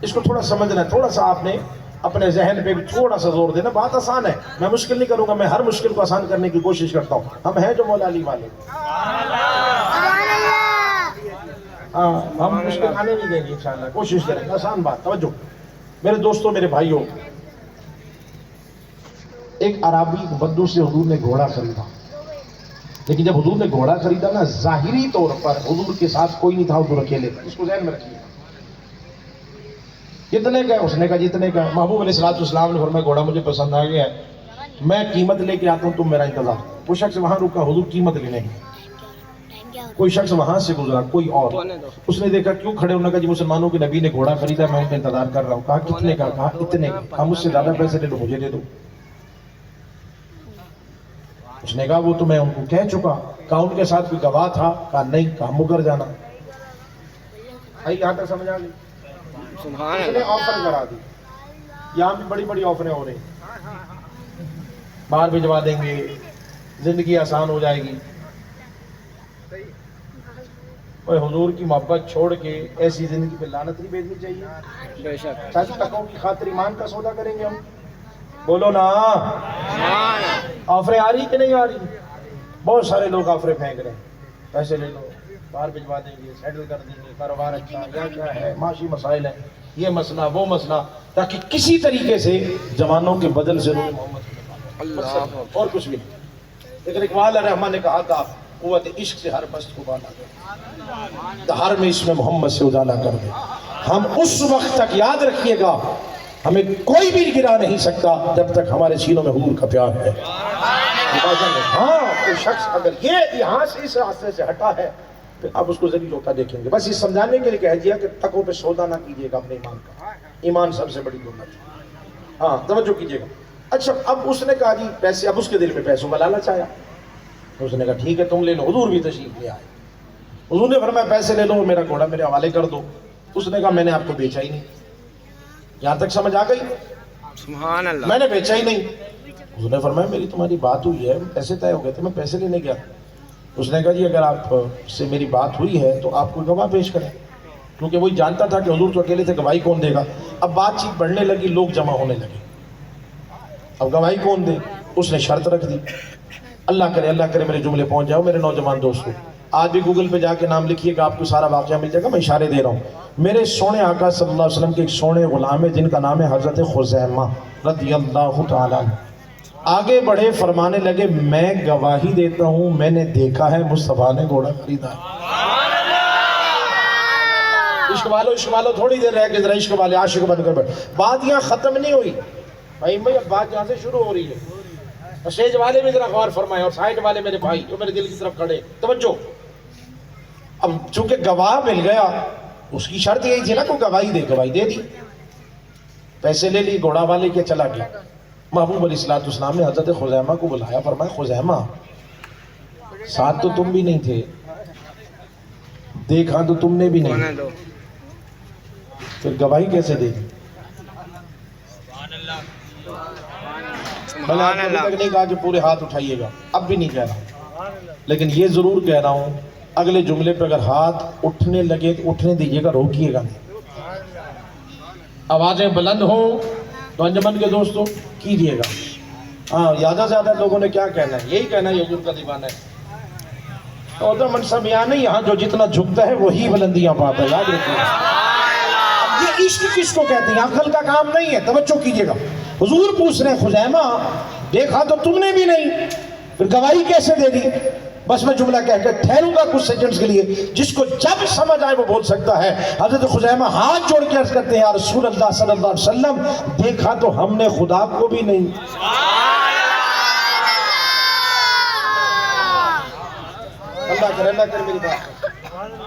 اس کو تھوڑا سمجھنا ہے، تھوڑا سا آپ نے اپنے ذہن پہ بھی تھوڑا سا زور دینا. بات آسان ہے، میں مشکل نہیں کروں گا، میں ہر مشکل کو آسان کرنے کی کوشش کرتا ہوں. ہم ہیں جو مولا علی والے، ہاں ہم مشکل آنے نہیں دیں گے انشاءاللہ، کوشش کریں گے آسان بات. توجہ میرے دوستوں میرے بھائیوں، ایک عربی بدو سے حضور نے گھوڑا خریدا. لیکن جب حضور نے گھوڑا خریدا نا، ظاہری طور پر حضور کے ساتھ کوئی نہیں تھا، حضور اکیلے تھے. اس کو ذہن میں رکھیے. کتنے کا ہے؟ اس نے کہا جتنے کا. محبوب علیہ السلام نے فرمایا گھوڑا مجھے پسند آ گیا ہے، میں قیمت لے کے آتا ہوں، تم میرا انتظار. وہ شخص وہاں رکا، حضور قیمت لینے گئے. کوئی شخص وہاں سے گزرا، کوئی اور، اس نے دیکھا کیوں کھڑے ہونے کا؟ جی مسلمانوں کے نبی نے گھوڑا خریدا، میں ان کا انتظار کر رہا ہوں. کہا کتنے کا؟ کہا اتنے کا. کہا مجھ سے زیادہ پیسے لے لو، مجھے دے دو. اس نے کہا وہ تو میں ان کو کہہ چکا. کہا ان کے ساتھ کوئی گواہ تھا؟ کہا نہیں. کہا مکر جانا. یہاں تک سمجھ آ گئی؟ سبحان اس نے اللہ. آفر کرا دی. یہاں بھی بڑی بڑی آفریں ہو رہی ہیں، باہر بھجوا دیں گے، زندگی آسان ہو جائے گی. حضور کی محبت چھوڑ کے ایسی زندگی پہ لعنت نہیں بھیجنی چاہیے. بے شک. چند ٹکوں کی خاطر ایمان کا سودا کریں گے ہم؟ بولو نا، سبحان اللہ، آفریں آ رہی کہ نہیں آ رہی؟ بہت سارے لوگ آفریں پھینک رہے ہیں، پیسے لے لو، باہر بھجوا دیں گے، سیٹل کر دیں گے، کاروبار اچھا یا کیا ہے، معاشی مسائل ہیں، یہ مسئلہ وہ مسئلہ، تاکہ کسی طریقے سے جوانوں کے بدل سے نور محمد کو نکالو، اللہ اور کچھ بھی نہیں۔ لیکن اقبال الرحمن نے کہا تھا قوت عشق سے ہر بست کو بالا کر، ہر میں اس میں محمد سے اجالا کر دے۔ ہم اس وقت تک یاد رکھیے گا ہمیں کوئی بھی گرا نہیں سکتا جب تک ہمارے سینوں میں حضور کا پیار ہے۔ ہاں کوئی شخص اگر یہ یہاں سے اس راستے سے ہٹا ہے پھر آپ اس کو ذلیل ہوتا دیکھیں گے۔ بس یہ سمجھانے کے لیے کہہ دیا کہ ٹکوں پہ سودا نہ کیجیے گا اپنے ایمان کا، ایمان سب سے بڑی دولت ہے۔ ہاں توجہ کیجیے گا۔ اچھا اب اس نے کہا جی پیسے، اب اس کے دل میں پیسوں کا لالچ آیا، اس نے کہا ٹھیک ہے تم لے لو، حضور بھی تشریف لے آئے، حضور نے فرمایا پیسے لے لو، میرا گھوڑا میرے حوالے کر دو۔ اس نے کہا میں نے آپ کو بیچا ہی نہیں، یہاں تک سمجھ آ گئی؟ سبحان اللہ، میں نے بیچا ہی نہیں۔ حضور نے فرمایا میری تمہاری بات ہوئی ہے، پیسے طے ہو گئے تھے، میں پیسے لینے گیا۔ اس نے کہا جی اگر آپ سے میری بات ہوئی ہے تو آپ کوئی گواہ پیش کریں، کیونکہ وہی جانتا تھا کہ حضور تو اکیلے تھے، گواہی کون دے گا۔ اب بات چیت بڑھنے لگی، لوگ جمع ہونے لگے، اب گواہی کون دے؟ اس نے شرط رکھ دی، اللہ کرے میرے جملے پہنچ جاؤ میرے نوجوان دوستوں، آج بھی گوگل پہ جا کے نام لکھیے گا، آپ کو سارا واقعہ مل جائے گا، میں اشارے دے رہا ہوں۔ میرے سونے آقا صلی اللہ علیہ وسلم کے ایک سونے غلام ہے جن کا نام ہے حضرت خزیمہ رضی اللہ تعالیٰ عنہ۔ آگے بڑھے، فرمانے لگے میں گواہی دیتا ہوں میں نے دیکھا ہے مصطفیٰ نے گھوڑا خریدا ہے۔ عشق والو تھوڑی دیر رہ کے ذرا عشق والے عاشق بن کر بیٹھ، بات یہاں ختم نہیں ہوئی بھائی، اب بات یہاں سے شروع ہو رہی ہے۔ اسٹیج والے بھی ذرا غور فرمائیں اور سائڈ والے میرے بھائی جو میرے دل کی طرف کھڑے، توجہ۔ اب چونکہ گواہ مل گیا، اس کی شرط یہی تھی نا کوئی گواہی دے، گواہی دے دی، پیسے لے لی، گھوڑا والے کے چلا گیا۔ محبوب علیہ الصلوۃ والسلام نے حضرت خزیمہ کو بلایا، فرمایا خزیمہ ساتھ تو تم بھی نہیں تھے، دیکھا تو تم نے بھی نہیں، ہونے دو، پھر گواہی کیسے دے دی؟ میں نے آپ سبحان کو ابھی اللہ، تک نہیں کہا کہ پورے ہاتھ اٹھائیے گا، اب بھی نہیں کہہ رہا، لیکن یہ ضرور کہہ رہا ہوں اگلے جملے پہ اگر ہاتھ اٹھنے لگے تو اٹھنے دیجیے گا، روکیے گا نہیں۔ آوازیں بلند ہوں تو انجمن کے دوستوں کیجیے گا۔ ہاں زیادہ سے زیادہ لوگوں نے کیا کہنا ہے؟ یہی کہنا ہے یہ حضور کا دیوانہ ہے۔ اور منصب یہاں نہیں، یہاں جو جتنا جھکتا ہے وہی بلندیاں پاتا ہے، یاد رکھیے۔ یہ عشق کس کو کہتے ہیں؟ عقل کا کام نہیں ہے، توجہ کیجیے گا۔ حضور پوچھ رہے ہیں خزیمہ دیکھا تو تم نے بھی نہیں، پھر گواہی کیسے دے دی؟ بس میں جملہ کہہ کر ٹھہروں گا کچھ سیکنڈز کے لیے، جس کو جب سمجھ آئے وہ بول سکتا ہے۔ حضرت خزیمہ ہاتھ جوڑ کے عرض کرتے ہیں یا رسول اللہ صلی اللہ علیہ وسلم دیکھا تو ہم نے خدا کو بھی نہیں۔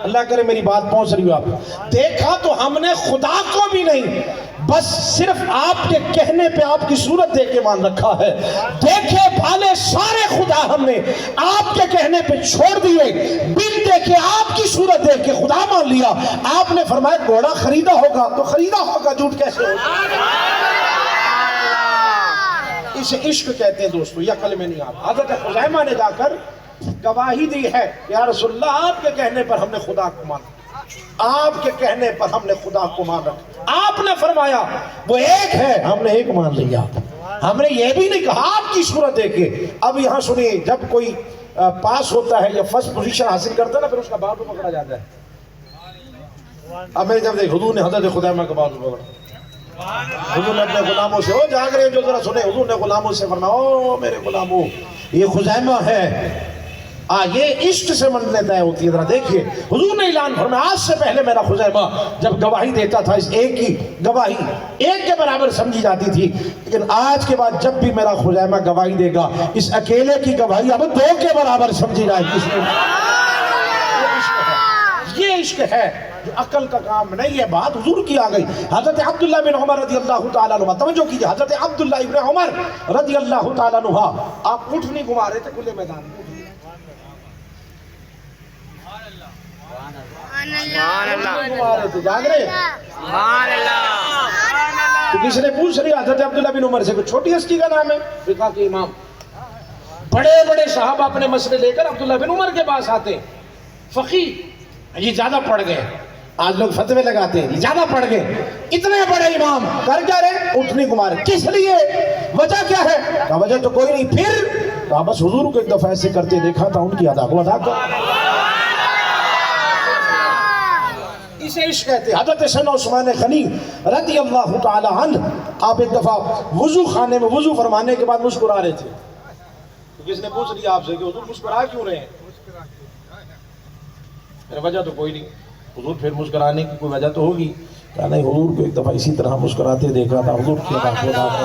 اللہ کرے میری بات پہنچ رہی ہو آپ۔ دیکھا تو ہم نے خدا کو بھی نہیں، بس صرف آپ کے کہنے پہ آپ کی صورت دیکھ کے مان رکھا ہے۔ دیکھے بھالے سارے خدا ہم نے آپ کے کہنے پہ چھوڑ دیے، بن دیکھے آپ کی صورت دیکھ کے خدا مان لیا۔ آپ نے فرمایا گھوڑا خریدا ہوگا تو خریدا ہوگا، جھوٹ کیسے ہوگا؟ اسے عشق کہتے ہیں دوستو، یہ عقل میں نہیں آتا۔ حضرت خزیمہ نے جا کر گواہی دی ہے یا رسول اللہ آپ کے کہنے پر ہم نے خدا کو مانا، آپ کے کہنے پر ہم نے خدا کو مان رکھا۔ آپ نے فرمایا وہ ایک ہے، ہم نے ایک مان لیا، ہم نے یہ بھی نہیں کہا آپ کی صورت دیکھے۔ اب یہاں سنیے، جب کوئی پاس ہوتا ہے یا فرسٹ پوزیشن حاصل کرتا ہے نا، پھر اس کا بازو پکڑا جاتا ہے۔ اب میں جب دیکھ حضور نے حضرت خزیمہ کا بازو پکڑا، حضور نے اپنے غلاموں سے، وہ جاگ رہے جو ذرا سنے، حضور نے غلاموں سے فرمایا او میرے غلاموں یہ خزیمہ ہے، یہ عشق سے منزلیں طے ہوتی ہے۔ ذرا دیکھیے حضور نے اعلان فرمایا آج سے پہلے میرا خزیمہ جب گواہی دیتا تھا اس ایک کی گواہی ایک کے برابر سمجھی جاتی تھی، لیکن آج کے بعد جب بھی میرا خزیمہ گواہی دے گا اس اکیلے کی گواہی اب دو کے برابر سمجھی جائے گی۔ یہ عشق ہے جو عقل کا کام نہیں ہے۔ بات حضور کی آ گئی۔ حضرت عبداللہ بن عمر رضی اللہ تعالیٰ عنہ، توجہ کیجئے، حضرت عبداللہ ابن عمر رضی اللہ تعالیٰ عنہ آپ اٹھ نہیں گھما رہے تھے کھلے میدان میں، سبحان اللہ، گھما رہے تھے، جاگ رہے۔ سبحان اللہ، تو کسی نے پوچھ رہی حضرت عبداللہ بن عمر سے، کوئی چھوٹی ہستی کا نام ہے؟ فقہ کے امام، بڑے بڑے صحابہ اپنے مسئلے لے کر عبداللہ بن عمر کے پاس آتے، فقیہ یہ زیادہ پڑھ گئے، آج لوگ فتوے لگاتے ہیں زیادہ پڑھ گئے، اتنے بڑے امام کر کیا رہے؟ اٹھنی کو مارے، کس لیے؟ وجہ کیا ہے؟ کہا وجہ تو کوئی نہیں، پھر کہا بس حضور کو ایک دفعہ ایسے کرتے دیکھا تھا، ان کی ادا کو ادا کر۔ اسے عشق کہتے ہیں۔ حضرت سیدنا عثمان غنی رضی اللہ تعالی عنہ، آپ ایک دفعہ وضو خانے میں وضو فرمانے کے بعد مسکرا رہے تھے، تو کس نے پوچھ لیا آپ سے کہ حضور مسکرا کیوں رہے ہیں؟ وجہ تو کوئی نہیں۔ حضور پھر مسکرانے کی کوئی وجہ تو ہوگی؟ کہا نہیں، حضور کو ایک دفعہ اسی طرح مسکراتے دیکھا تھا، حضور کی ادا کو ادا کر۔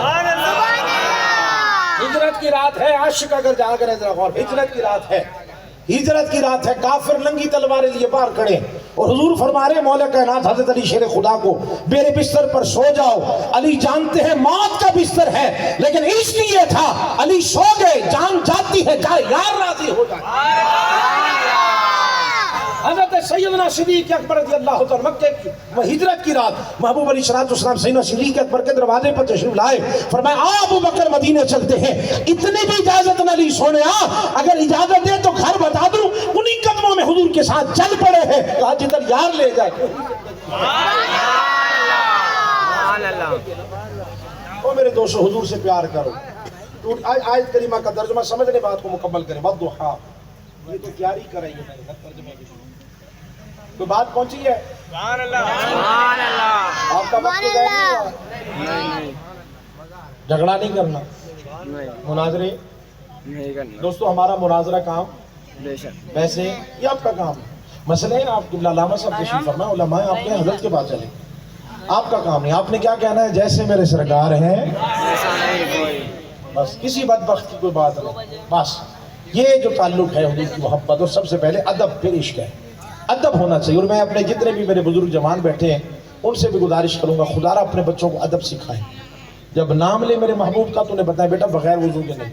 ہجرت کی رات ہے، عاشق اگر جاگ رہے ذرا غور، ہجرت کی رات ہے، ہجرت کی رات ہے، کافر ننگی تلواریں لیے باہر کھڑے، اور حضور فرما رہے مولا کائنات حضرت علی شیر خدا کو میرے بستر پر سو جاؤ۔ علی جانتے ہیں موت کا بستر ہے، لیکن عشق یہ تھا، علی سو گئے، جان جاتی ہے چاہے یار راضی ہو جائے۔ حضرت سیدنا صدیق اکبر رضی اللہ عنہ مکے کی ہجرت کی رات محبوب علیہ السلام سیدنا صدیق اکبر کے دروازے پر تشریف لائے، فرمایا ابو بکر مدینے چلتے ہیں، اتنی بھی اجازت نہ لی، سونے اگر اجازت دے تو گھر بتا دوں، انہی قدموں میں حضور کے ساتھ چل پڑے ہیں، کہا جدھر یار لے جائے۔ او میرے دوستو، حضور سے پیار کرو۔ آیت کریمہ کا ترجمہ سمجھنے بات کو مکمل کریں۔ والضحیٰ، یہ تو تیاری کر رہی ہے ترجمے کی، کوئی بات پہنچی ہے؟ سبحان اللہ، سبحان اللہ۔ آپ کا وقت ضائع نہیں ہوا، جھگڑا نہیں کرنا، مناظرے نہیں کرنا دوستو، ہمارا مناظرہ کام بے شک، ویسے یہ آپ کا کام ہے، مسئلہ ہے آپ کی علامہ صاحب تشریف فرمائے، علماء آپ کے حضرت کے پاس چلے، آپ کا کام نہیں، آپ نے کیا کہنا ہے؟ جیسے میرے سرکار ہیں ایسا نہیں کوئی۔ بس، کسی بدبخت کی کوئی بات نہیں، بس یہ جو تعلق ہے حضور کی محبت، اور سب سے پہلے ادب، پھر عشق ہے، ادب ہونا چاہیے۔ اور میں اپنے جتنے بھی میرے بزرگ جوان بیٹھے ہیں ان سے بھی گزارش کروں گا، خدا را اپنے بچوں کو ادب سکھائیں، جب نام لے میرے محبوب کا تو انہیں بتائیں بیٹا بغیر وضو کے نہیں،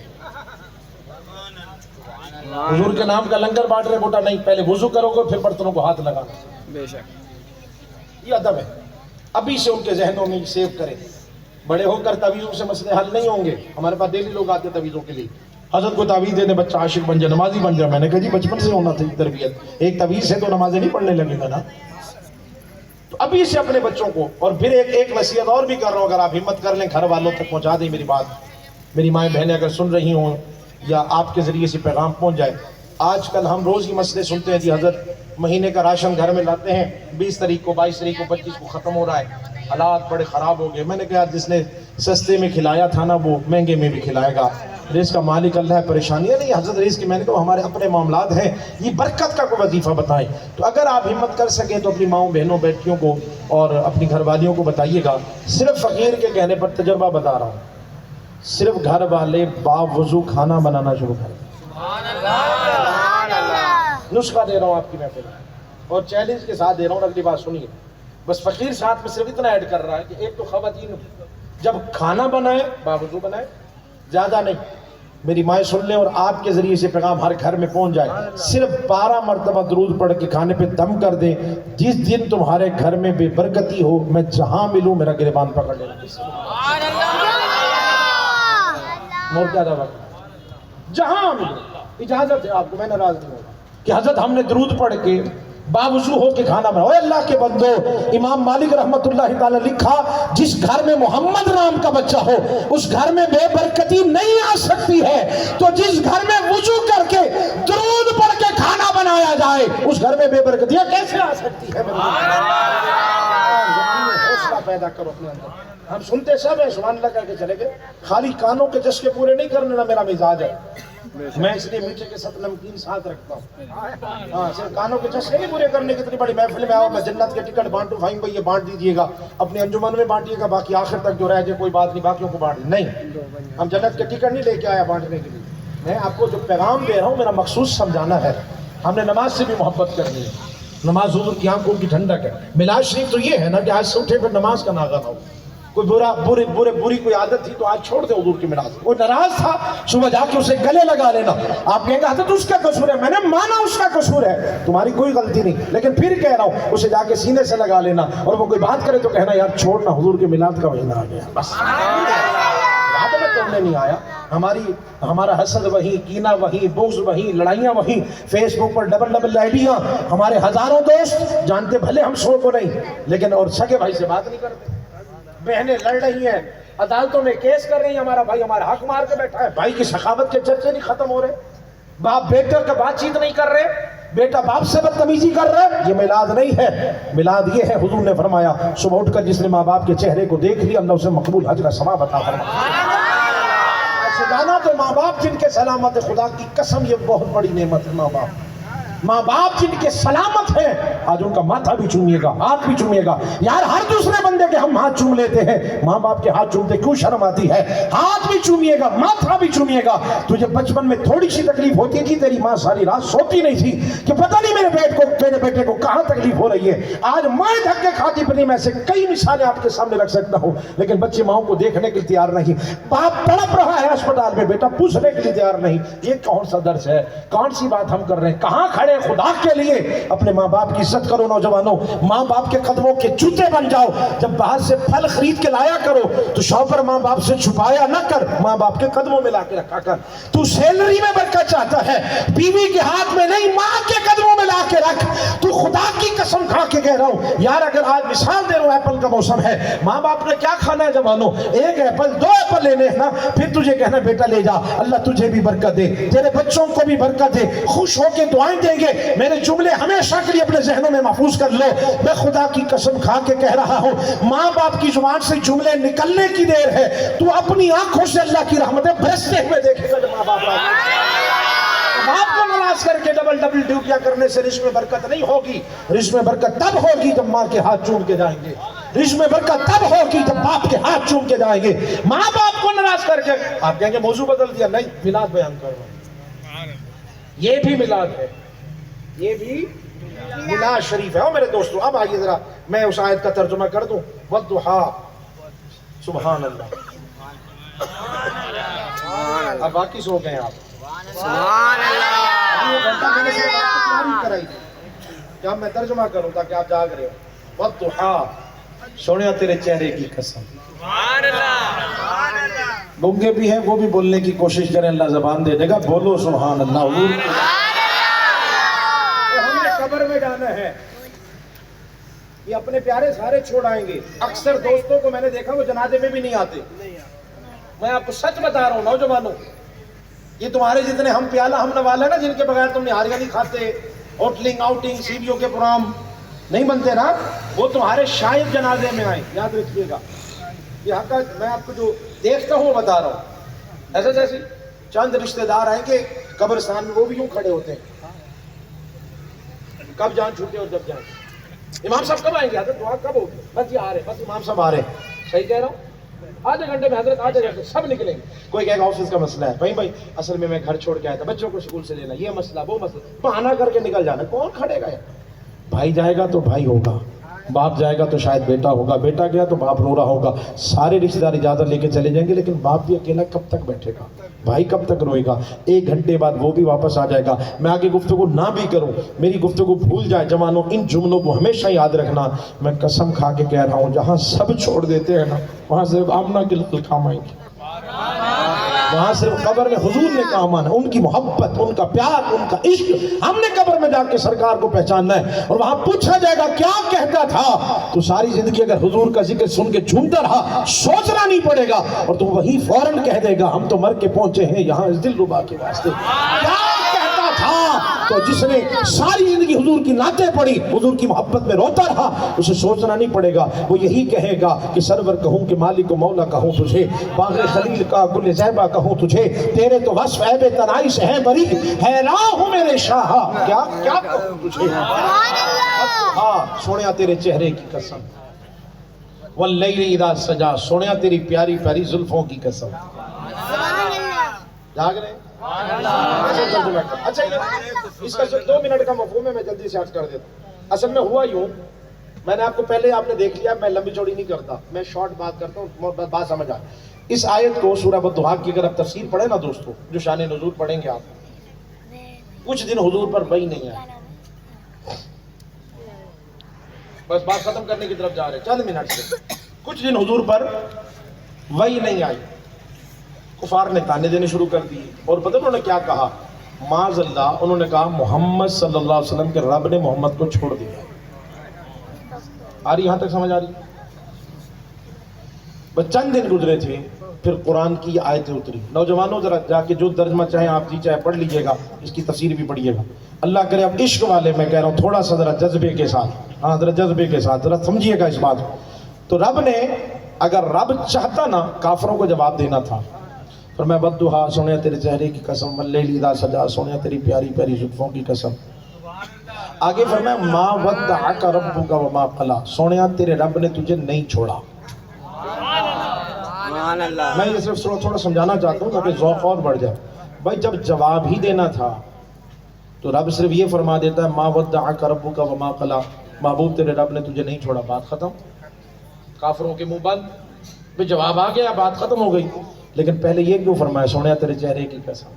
حضور کے نام کا لنگر بانٹ رہے بیٹا نہیں، پہلے وضو کرو گے پھر برتنوں کو ہاتھ لگانا، بے شک، یہ ادب ہے، ابھی سے ان کے ذہنوں میں سیو کریں، بڑے ہو کر تعویذوں سے مسئلے حل نہیں ہوں گے۔ ہمارے پاس ڈیلی لوگ آتے تعویذوں کے لیے، حضرت کو تعویذ دے دیں بچہ عاشق بن جائے، نمازی بن جائے، میں نے کہا جی بچپن سے ہونا تھا تربیت، ایک تعویذ سے تو نمازیں نہیں پڑھنے لگے گا نا، تو ابھی سے اپنے بچوں کو، اور پھر ایک نصیحت اور بھی کر رہا ہوں، اگر آپ ہمت کر لیں گھر والوں تک پہنچا دیں میری بات، میری مائیں بہنیں اگر سن رہی ہوں یا آپ کے ذریعے سے پیغام پہنچ جائے۔ آج کل ہم روز ہی مسئلے سنتے ہیں، جی حضرت مہینے کا راشن گھر میں لاتے ہیں، 20 تاریخ کو 22 تاریخ کو 25 کو ختم ہو رہا ہے، حالات بڑے خراب ہو گئے۔ میں نے کہا جس نے سستے میں کھلایا تھا نا وہ مہنگے میں بھی کھلائے گا، رزق کا مالک اللہ ہے، پریشانیاں نہیں حضرت رزق کی، میں نے کہا ہمارے اپنے معاملات ہیں، یہ برکت کا کوئی وظیفہ بتائیں۔ تو اگر آپ ہمت کر سکیں تو اپنی ماؤں بہنوں بیٹیوں کو اور اپنی گھر والیوں کو بتائیے گا۔ صرف فقیر کے کہنے پر تجربہ بتا رہا ہوں، صرف گھر والے باوضو کھانا بنانا شروع کریں، نسخہ دے رہا ہوں آپ کی محفل میں، اور چیلنج کے ساتھ دے رہا ہوں، اگلی بات سنیے، بس فقیر ساتھ میں صرف اتنا ایڈ کر رہا ہے کہ ایک تو خواتین جب کھانا بنائے باوضو بنائے، زیادہ نہیں، میری مائیں سن لیں اور آپ کے ذریعے سے پیغام ہر گھر میں پہنچ جائے، صرف 12 مرتبہ درود پڑھ کے کھانے پہ دم کر دیں، جس دن تمہارے گھر میں بے برکتی ہو میں جہاں ملوں میرا گریبان پکڑ لینا، مور کیا دعویٰ جہاں ملوں، اجازت ہے آپ کو، میں ناراض نہیں ہوگا کہ حضرت ہم نے درود پڑھ کے باوضو ہو کے کھانا بنا۔ اے اللہ کے بندو، امام مالک رحمت اللہ تعالی لکھا جس گھر میں محمد نام کا بچہ ہو اس گھر میں بے برکتی نہیں آ سکتی ہے، تو جس گھر میں وضو کر کے درود پڑھ کے کھانا بنایا جائے اس گھر میں بے برکتیاں کیسے آ سکتی ہے؟ حوصلہ پیدا کرو اپنے اندر، ہم سنتے سب ہیں سبحان اللہ کر کے چلے گئے، خالی کانوں کے چشکے پورے نہیں کرنے نا میرا مزاج ہے، میں اس لیے میٹھے کے ساتھ نمکین ساتھ رکھتا ہوں، ہاں صرف کانوں کے چشکے نہیں پورے کرنے، کتنی بڑی محفل میں آؤ میں جنت کے ٹکٹ بانٹوں، بھائی بھائی یہ بانٹ دیجیے گا اپنے انجمن میں بانٹیے گا، باقی آخر تک جو رہ جائے کوئی بات نہیں، باقیوں کو بانٹ نہیں، ہم جنت کے ٹکٹ نہیں لے کے آیا بانٹنے کے لیے، میں آپ کو جو پیغام دے رہا ہوں میرا مخصوص سمجھانا ہے، ہم نے نماز سے بھی محبت کرنی ہے، نماز حضور کی آنکھوں کی ٹھنڈک ہے، میلاد شریف تو یہ ہے نا کہ آج سے اٹھے پھر نماز کا ناغہ نہ ہو، کوئی بری کوئی عادت تھی تو آج چھوڑ دے حضور کی میراث، کوئی ناراض تھا صبح جا کے اسے گلے لگا لینا، آپ کہیں گے حضرت اس کا قصور ہے، میں نے مانا اس کا قصور ہے، تمہاری کوئی غلطی نہیں، لیکن پھر کہہ رہا ہوں اسے جا کے سینے سے لگا لینا، اور وہ کوئی بات کرے تو کہنا یار چھوڑنا حضور کے میلاد کا مہینہ آ گیا، بس سامنے نہیں آیا. ہمارا حسد وہیں, کینہ وہیں, بغض وہیں, لڑائیاں وہیں, فیس بک پر ڈبل آئیڈیاں, ہمارے ہزاروں دوست جانتے بھلے ہم 100 کو نہیں, لیکن اور سگے بھائی سے بات نہیں کرتے. بہنیں لڑ رہی ہیں, عدالتوں میں کیس کر رہی ہیں, ہمارا بھائی ہمارا حق مار کے بیٹھا ہے. بھائی کی سخاوت کے چرچے نہیں ختم ہو رہے, باپ بیٹے کا بات چیت نہیں کر رہے, بیٹا باپ سے بدتمیزی کر رہے. یہ میلاد نہیں ہے. میلاد یہ ہے, حضور نے فرمایا صبح اٹھ کر جس نے ماں باپ کے چہرے کو دیکھ لیا اللہ اسے مقبول حج کا ثواب عطا فرمایا. ایسے جانا تو ماں باپ جن کے سلامت, خدا کی قسم یہ بہت بڑی نعمت ہے. ماں باپ جن کے سلامت ہیں, آج ان کا ماتھا بھی چومیے گا, ہاتھ بھی چومیے گا. یار ہر دوسرے بندے کے ہم ہاتھ چوم لیتے ہیں, ماں باپ کے ہاتھ چومتے کیوں شرم آتی ہے؟ ہاتھ بھی چومیے گا, ماتھا بھی چومیے گا. تجھے بچپن میں تھوڑی سی تکلیف ہوتی تھی, تیری ماں ساری رات سوتی نہیں تھی کہ پتہ نہیں میرے بیٹے کو کہاں تکلیف ہو رہی ہے. آج ماں دھکے کھاتی پڑی, میں سے کئی مثالیں آپ کے سامنے رکھ سکتا ہوں, لیکن بچے ماں کو دیکھنے کے لیے تیار نہیں. باپ تڑپ رہا ہے اسپتال میں, بیٹا پوچھنے کے لیے تیار نہیں. یہ کون سا درس ہے؟ کون سی بات ہم کر رہے ہیں؟ کہاں کھڑے خدا کے لیے؟ اپنے ماں باپ کی عزت کرو نوجوانوں, ماں باپ کے قدموں کے جوتے بن جاؤ. جب باہر سے پھل خرید کے لایا کرو تو شاپر ماں باپ سے چھپایا نہ کر, ماں باپ کے قدموں میں لا کے رکھا کر. تو سیلری میں برکت چاہتا ہے, بیوی کے ہاتھ میں نہیں ماں کے قدموں میں لا کے رکھ. تو خدا کی قسم کھا کے کہہ رہا ہوں یار, اگر آج مثال دے رہا ہوں, ایپل کا موسم ہے, ماں باپ نے کیا کھانا ہے جوانوں؟ 1 ایپل 2 ایپل لینے ہیں نا, پھر تجھے کہنا بیٹا لے جا, اللہ تجھے بھی برکت دے, تیرے بچوں کو بھی برکت دے, خوش ہو کے دعائیں دیں گے. میرے جملے ہمیشہ کے لیے اپنے ذہنوں میں محفوظ کر لو. میں خدا کی قسم کھا کے کہہ رہا ہوں, ماں باپ کی زبان سے جملے نکلنے کی دیر ہے, تو اپنی آنکھوں سے اللہ کی رحمتیں برستے ہوئے دیکھے گا. ماں باپ کو ناراض کر کے ڈبل ڈیوٹیاں کرنے سے رزق میں برکت نہیں ہوگی. رزق میں برکت تب ہوگی جب ماں کے ہاتھ چوم کے جائیں گے. رزق میں برکت تب ہوگی جب باپ کے ہاتھ چوم کے جائیں گے. ماں باپ کو ناراض کر کے آپ کہیں گے موضوع بدل دیا. نہیں, میلاد بیان کر رہا ہوں, یہ بھی میلاد ہے, یہ بھی میلاد شریف ہے. میرے دوستو اب آئیے ذرا میں اس آیت کا ترجمہ کر دوں. والضحیٰ, سبحان اللہ. اب باقی سو گئے آپ. سبحان اللہ. کیا میں ترجمہ کروں تاکہ آپ جاگ رہے ہو؟ والضحیٰ, سونے تیرے چہرے کی قسم. گنگے بھی ہیں, وہ بھی بولنے کی کوشش کریں, اللہ زبان دے دے گا. بولو سبحان اللہ. ہم نے قبر میں جانا ہے, یہ اپنے پیارے سارے چھوڑ آئیں گے. اکثر دوستوں کو میں نے دیکھا وہ جنازے میں بھی نہیں آتے. میں آپ کو سچ بتا رہا ہوں نوجوانوں, یہ تمہارے جتنے ہم پیالہ ہم نوالے نا, جن کے بغیر تم نہاریاں نہیں کھاتے, hoteling outing C B O کے پروگرام نہیں بنتے نا, وہ تمہارے شاید جنازے میں آئیں. یاد رکھیے گا, یہ حق میں آپ کو جو دیکھتا ہوں وہ بتا رہا ہوں. ایسے جیسے چند رشتہ دار آئیں گے قبرستان میں, وہ بھی یوں کھڑے ہوتے ہیں, کب جان چھوٹے اور جب جان. امام صاحب کب آئیں گے؟ حضرت دعا کب ہوگی؟ بس یہ آ رہے, بس امام صاحب آ رہے. صحیح کہہ رہا ہوں, آدھے گھنٹے میں حضرت, آدھے گھنٹے سب نکلیں گے. کوئی کہے گا آفس کا مسئلہ ہے, بھائی اصل میں گھر چھوڑ کے آیا تھا, بچوں کو اسکول سے لینا, یہ مسئلہ وہ مسئلہ, بہانہ کر کے نکل جانا. کون کھڑے گا یار؟ بھائی جائے گا تو بھائی ہوگا, باپ جائے گا تو شاید بیٹا ہوگا, بیٹا گیا تو باپ رو رہا ہوگا. سارے رشتہ دار اجازت لے کے چلے جائیں گے, لیکن باپ بھی اکیلا کب تک بیٹھے گا؟ بھائی کب تک روئے گا؟ 1 گھنٹے بعد وہ بھی واپس آ جائے گا. میں آگے گفتگو نہ بھی کروں, میری گفتگو بھول جائے جوانوں, ان جملوں کو ہمیشہ یاد رکھنا. میں قسم کھا کے کہہ رہا ہوں, جہاں سب چھوڑ دیتے ہیں نا, وہاں صرف آمنہ کے لطف کام آئیں گے. وہاں صرف قبر میں حضور نے کام آنا, ان کی محبت, ان کا پیار, ان کا عشق. ہم نے قبر میں جا کے سرکار کو پہچاننا ہے, اور وہاں پوچھا جائے گا کیا کہتا تھا. تو ساری زندگی اگر حضور کا ذکر سن کے جھومتا رہا, سوچنا نہیں پڑے گا, اور تو وہی فوراً کہہ دے گا ہم تو مر کے پہنچے ہیں یہاں اس دل ربا کے واسطے. کیا کہتا تھا؟ تو جس نے ساری زندگی حضور کی نعتیں پڑھی, حضور کی محبت میں روتا رہا, اسے سوچنا نہیں پڑے گا. وہ یہی کہے گا کہ سرور کہوں کہ مالک و مولا کہوں تجھے, باغ خلیل کا گل زیبا کہوں تجھے, تیرے تو وصف عیب تنائی سے ہے بری, حیران ہوں میرے شاہ کیا کیا کہوں تجھے. ہاں سونیا تیرے چہرے کی قسم, واللیل اذا سجا, سونیا تیری پیاری پیاری زلفوں کی قسم. جاگ رہے ہیں؟ اچھا اس کا 2 منٹ کا مفہوم ہے, میں جلدی سے عرض کر دیتا ہوں. اصل میں ہوا یوں, میں نے آپ کو پہلے آپ نے دیکھ لیا, میں لمبی چوڑی نہیں کرتا, میں شارٹ بات کرتا ہوں, بات سمجھ آئے. اس آیت کو سورہ والضحیٰ کی اگر آپ تفسیر پڑھیں نا دوستو, جو شان نزول پڑھیں گے آپ, کچھ دن حضور پر وحی نہیں آئے. بس بات ختم کرنے کی طرف جا رہے, چند منٹ سے. کچھ دن حضور پر وحی نہیں آئی. کفار نے تانے دینے شروع کر دیے، اور پتہ انہوں نے کیا کہا؟ معاذ اللہ، انہوں نے کہا محمد صلی اللہ علیہ وسلم کے رب نے محمد کو چھوڑ دیا۔ آ رہی یہاں تک سمجھ آ رہی؟ بس چند دن گزرے تھے، پھر قرآن کی آیتیں اتری۔ نوجوانوں ذرا جا کے جو ترجمہ چاہیں آپ جی چاہے پڑھ لیجئے گا، اس کی تفسیر بھی پڑھیے گا۔ اللہ کرے اب عشق والے میں کہہ رہا ہوں تھوڑا سا ذرا جذبے کے ساتھ، ہاں ذرا جذبے کے ساتھ ذرا سمجھیے گا اس بات کو۔ تو رب نے، اگر رب چاہتا نا کافروں کو جواب دینا تھا، فرمایا بدھا سونے تیرے چہرے کی قسم، واللیل اذا سجا سونے تیری پیاری پیاری زلفوں کی قسم۔ آگے فرمایا ما ودعک ربک وما قلی، سونے تیرے رب نے تجھے نہیں چھوڑا۔ میں یہ صرف تھوڑا سمجھانا چاہتا ہوں تاکہ ذوق اور بڑھ جائے۔ بھائی جب جواب ہی دینا تھا تو رب صرف یہ فرما دیتا ہے ما ودعک ربک وما قلی، محبوب تیرے رب نے تجھے نہیں چھوڑا، بات ختم۔ کافروں کے منہ بند، بھئی جواب آ گیا، بات ختم ہو گئی۔ لیکن پہلے یہ کیوں فرمایا سونے تیرے چہرے کی قسم؟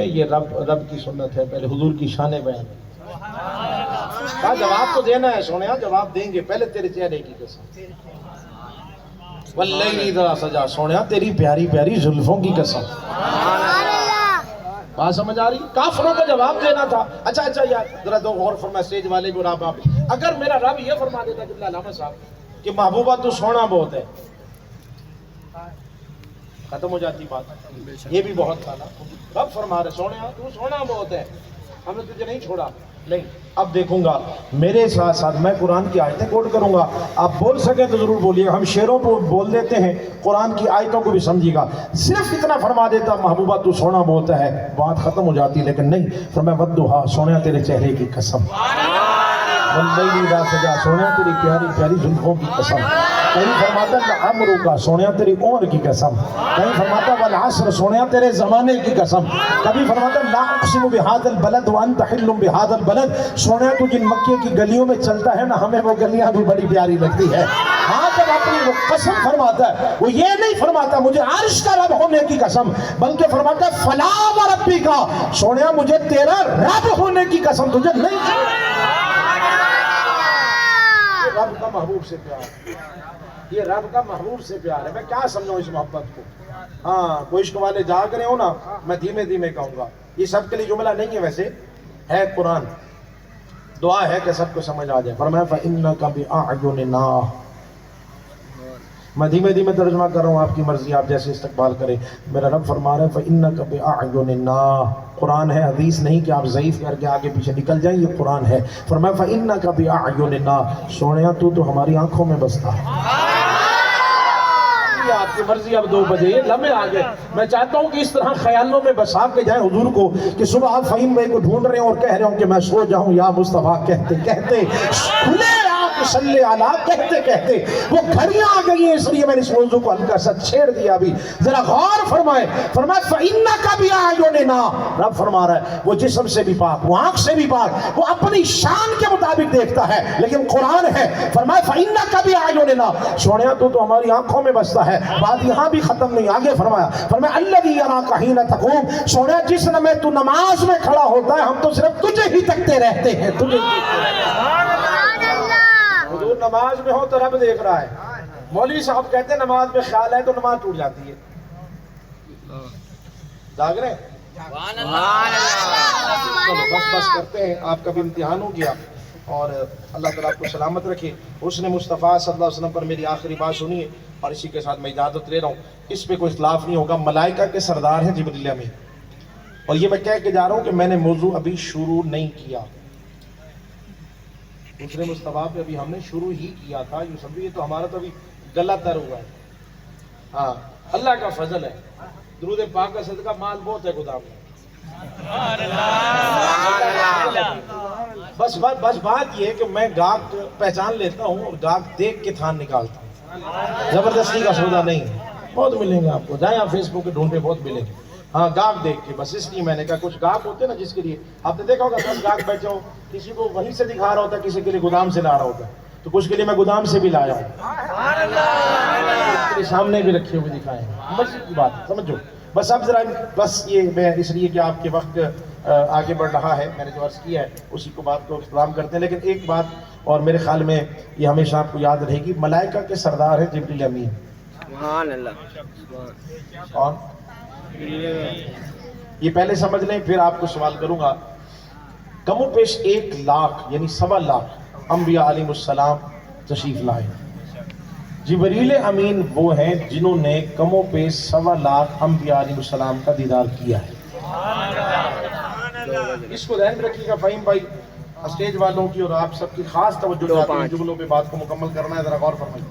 یہ رب کی سنت ہے، پہلے حضور کی شان بیان۔ کہا جواب تو دینا ہے سونے، جواب دیں گے، پہلے تیرے چہرے کی قسم۔ واللیل اذا سجا، سونے تیری پیاری پیاری زلفوں کی قسم۔ بات سمجھ آ رہی؟ کافروں کو جواب دینا تھا۔ اچھا یار ذرا دو غور فرما، اسٹیج والے بھی رب، اگر میرا رب یہ فرما دیتا کہ علامہ صاحب کہ محبوبہ تو سونا بہت ہے، ختم ہو جاتی بات۔ یہ بھی بہت تھا نا، رب فرما رہے سونے تو سونا بہت ہے، ہم نے تجھے نہیں چھوڑا۔ نہیں، اب دیکھوں گا میرے ساتھ ساتھ میں قرآن کی آیتیں کوٹ کروں گا، آپ بول سکیں تو ضرور بولیے، ہم شعروں کو بول دیتے ہیں، قرآن کی آیتوں کو بھی سمجھیے گا۔ صرف اتنا فرما دیتا محبوبہ تو سونا بہت ہے، بات ختم ہو جاتی، لیکن نہیں، فرمایا ودھا سونے تیرے چہرے کی قسم، واللیل اذا سجا سونے تیری پیاری پیاری زلفوں کی قسم۔ کہیں فرماتا ہے لعمرک سونے تیری عمر کی قسم، کہیں فرماتا ہے والعصر سونے تیرے زمانے کی قسم، کبھی فرماتا ہے لا اقسم بہذا البلد وانت حل بہذا البلد، سونے تو جن مکے کی گلیوں میں چلتا ہے نا، ہمیں وہ گلیاں بھی بڑی پیاری لگتی ہے۔ ہاں جب اپنی وہ قسم فرماتا ہے، وہ یہ نہیں فرماتا مجھے عرش کا رب ہونے کی قسم، بلکہ فرماتا ہے فلا وربک سونے مجھے تیرا رب ہونے کی قسم تجھے نہیں۔ رب کا محبوب سے پیار، یہ رب کا محبوب سے پیار ہے۔ میں کیا سمجھوں اس محبت کو؟ ہاں کوئی عشق والے جاگ رہے ہو نا، میں دھیمے دھیمے کہوں گا، یہ سب کے لیے جملہ نہیں ہے، ویسے ہے قرآن، دعا ہے کہ سب کو سمجھ آ جائے۔ فرمایا فَإِنَّكَ بِأَعْيُنِنَا، میں دھیمے دھیمے ترجمہ کر رہا ہوں، آپ کی مرضی، آپ جیسے استقبال کریں۔ میرا رب فرما رہا ہے فَإِنَّكَ بِأَعْيُنِنَا، قرآن ہے، حدیث نہیں کہ آپ ضعیف کر کے آگے پیچھے نکل جائیں، یہ قرآن ہے۔ فرمایا فَإِنَّكَ بِأَعْيُنِنَا، سونیا تو ہماری آنکھوں میں بستا ہے۔ آپ کی مرضی، اب 2 بجے یہ لمحے آگے، میں چاہتا ہوں کہ اس طرح خیالوں میں بسا کے جائیں حضور کو، کہ صبح آپ فہیم بھائی کو ڈھونڈ رہے ہیں اور کہہ رہے ہوں کہ میں سو جاؤں یا مصطفیٰ کہتے کہتے، کھلے آپ صلی علیہ کہتے کہتے وہ گھڑیاں آ گئی ہیں، اس لیے میں نے اس موضوع کو ہلکا سا چھیڑ دیا۔ ابھی ذرا غور فرمائے، فرمائے فَإِنَّكَ بِأَعْيُنِنَا، رب فرما رہا ہے وہ جسم سے بھی پاک، وہ آنکھ سے بھی پاک، وہ اپنی شان کے مطابق دیکھتا ہے، لیکن قرآن ہے، فرمائے فَإِنَّكَ بِأَعْيُنِنَا، سونے تو ہماری آنکھوں میں بستا ہے۔ بات یہاں بھی ختم نہیں، آگے فرمایا الَّذِي يَرَاكَ حِينَ تَقُومُ، سونے جس میں تو نماز میں کھڑا ہوتا ہے، ہم تو صرف تجھے ہی تکتے رہتے ہیں، تجھے حضور نماز میں ہو تو رب دیکھ رہا ہے۔ مولوی صاحب کہتے ہیں نماز میں خیال ہے تو نماز ٹوٹ جاتی ہے، جاگ رہے ہیں؟ بس کرتے ہیں، آپ کا بھی امتحان ہو گیا، اور اللہ تعالیٰ آپ کو سلامت رکھے۔ حسن مصطفیٰ صلی اللہ علیہ وسلم پر میری آخری بات سنیے، اور اسی کے ساتھ میں اجازت لے رہا ہوں، اس پہ کوئی اختلاف نہیں ہوگا۔ ملائکہ کے سردار ہیں جبریل امین، اور یہ میں کہہ کے جا رہا ہوں کہ میں نے موضوع ابھی شروع نہیں کیا، دوسرے مصطفیٰ پہ ابھی ہم نے شروع ہی کیا تھا، یہ سب یہ تو ہمارا تو ابھی گلا تر ہوا ہے۔ ہاں اللہ کا فضل ہے، درود پاک کا صدقہ مال بہت ہے گودام میں۔ بس بات یہ ہے کہ میں گاہک پہچان لیتا ہوں اور گاہک دیکھ کے تھان نکالتا ہوں، زبردستی کا سودا نہیں ہے۔ بہت ملیں گے آپ کو، جائیں آپ فیس بک کے ڈھونڈے، بہت ملیں گے۔ ہاں گاہک دیکھ کے، بس اس لیے میں نے کہا کچھ گاہک ہوتے ہیں نا جس کے لیے آپ نے دیکھا ہوگا 10 گاہک بیٹھے ہو، کسی کو وہیں سے دکھا رہا ہوتا ہے، کسی کے لیے گودام سے لا رہا ہوتا ہے، تو کچھ کے لیے میں گودام سے بھی لایا ہوں، اس کے سامنے بھی رکھے ہوئے دکھائے ہیں، مرضی کی بات ہے، سمجھو۔ بس اب ذرا بس یہ میں اس لیے کہ آپ کے وقت آگے بڑھ رہا ہے، میں نے جو عرض کیا ہے اسی کو بات کو اختتام کرتے ہیں۔ لیکن ایک بات اور میرے خیال میں یہ ہمیشہ آپ کو یاد رہے گی، ملائکہ کے سردار ہیں جبریل امین، سبحان اللہ. اور یہ پہلے سمجھ لیں پھر آپ کو سوال کروں گا. کم و بیش 1 لاکھ یعنی 1.25 لاکھ انبیاء علیہ السلام تشریف لائے. جبریل امین وہ ہیں جنہوں نے کم و بیش 1.25 لاکھ انبیاء علیہ السلام کا دیدار کیا ہے. اس کو ذہن رکھیے گا فہیم بھائی. اسٹیج والوں کی اور آپ سب کی خاص توجہ چاہتے ہیں جملوں پہ بات کو مکمل کرنا ہے, ذرا غور فرمائیے.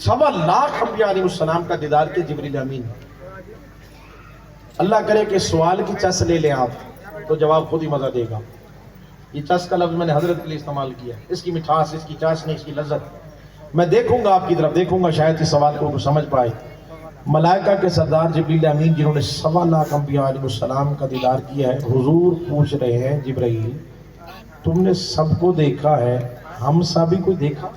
1.25 لاکھ انبیاء علیہ السلام کا دیدار کیا جبریل امین. اللہ کرے کہ سوال کی چس لے لیں آپ تو جواب خود ہی مزہ دے گا. یہ چس کا لفظ میں نے حضرت کے لیے استعمال کیا. اس کی مٹھاس, اس کی چاشنی, اس کی لذت میں دیکھوں گا, آپ کی طرف دیکھوں گا, شاید اس سوال کو سمجھ پائے. ملائکہ کے سردار جبریل امین جنہوں نے 1.25 لاکھ انبیاء علیہ السلام کا دیدار کیا ہے, حضور پوچھ رہے ہیں جبرائیل تم نے سب کو دیکھا ہے, ہم سا بھی کوئی دیکھا؟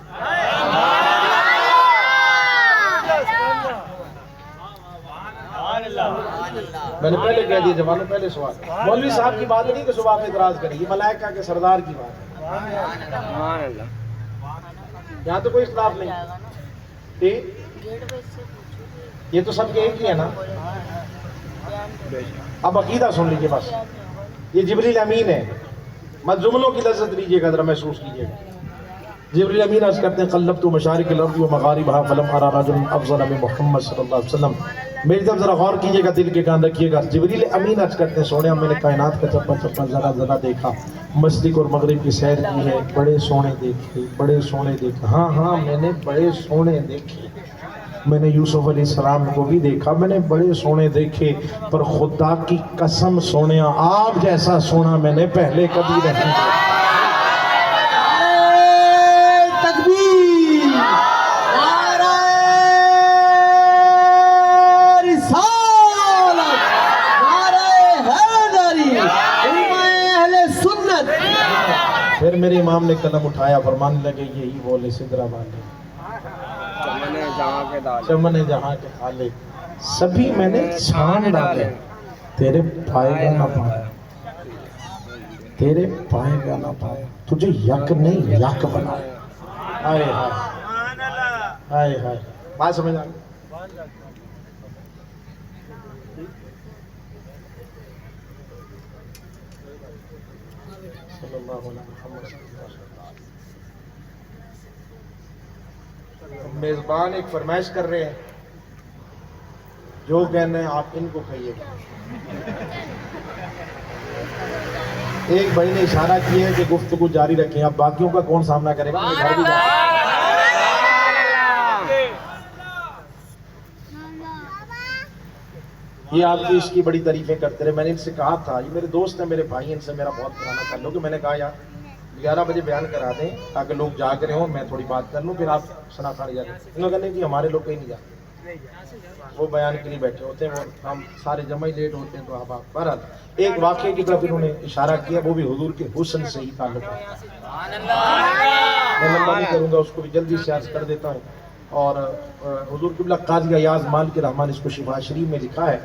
میں نے پہلے کہہ دیا جوانوں, پہلے سوال مولوی صاحب کی بات نہیں کہ صبح میں اعتراض کریں, یہ ملائکہ کے سردار کی بات ہے. سبحان اللہ. یہاں تو کوئی اختلاف نہیں. یہ تو سب کے ایک ہی ہے نا. اب عقیدہ سن لیجئے بس. یہ جبریل امین ہے, مت جملوں کی لذت لیجئے گا, ذرا محسوس کیجئے گا. جبریل امین عرض کرتے ہیں قلبت مشارق الارض و مغاربها فلم ارى رجلا افضل من محمد صلی اللہ علیہ وسلم. میری طرف ذرا غور کیجئے گا, دل کے کان رکھیے گا. جبریل امین عرض کرتے ہیں سونے میں نے کائنات کا چپا چپا ذرا ذرا دیکھا, مشرق اور مغرب کی سیر کی ہے, بڑے سونے دیکھے, بڑے سونے دیکھے. ہاں ہاں میں نے بڑے سونے دیکھے. میں نے یوسف علیہ السلام کو بھی دیکھا, میں نے بڑے سونے دیکھے, پر خدا کی قسم سونیا آپ جیسا سونا میں نے پہلے کبھی نہیں دیکھا. تکبیر, نعرہ رسالت, نعرہ حیدری, امام اہل سنت. پھر میرے امام نے قلم اٹھایا, فرمانے لگے یہی بولے سدرا والے چمن جہاں کے حالے سبھی میں نے چھان ڈالے, تیرے پائے گا نہ پایا, تیرے پائے گا نہ پایا, تجھے یک نہیں یک بنایا. آئے ہائے آئے ہائے. بات سمجھ آ گئی؟ صلی اللہ علیہ محمد. میزبان ایک فرمائش کر رہے ہیں, جو کہنا ہے آپ ان کو کھائیے گا. ایک بھائی نے اشارہ کیا ہے کہ گفتگو جاری رکھیں, اب باقیوں کا کون سامنا کرے گا. یہ آپ کی اس کی بڑی تعریفیں کرتے رہے. میں نے ان سے کہا تھا, یہ میرے دوست ہیں, میرے بھائی ہیں, ان سے میرا بہت پرانا تعلق ہے. میں نے کہا یار 11 بجے بیان کرا دیں تاکہ لوگ جاگ رہے ہوں, میں تھوڑی بات کر لوں, پھر آپ سنا کھانے جاتے ہیں. انہوں نے کہا کہ ہمارے لوگ کہیں نہیں جاتے, وہ بیان کے لیے بیٹھے ہوتے ہیں, وہ ہم سارے جمع ہی لیٹ ہوتے ہیں. تو اب آپ بہرحال ایک واقعے کی طرف انہوں نے اشارہ کیا, وہ بھی حضور کے حسن سے ہی تعلق ہے. میں لمبا نہیں کروں گا, اس کو بھی جلدی سے عرض کر دیتا ہوں. اور حضور قبلہ قاضی ایاز مالک الرحمن اس کو شفا شریف میں لکھا ہے.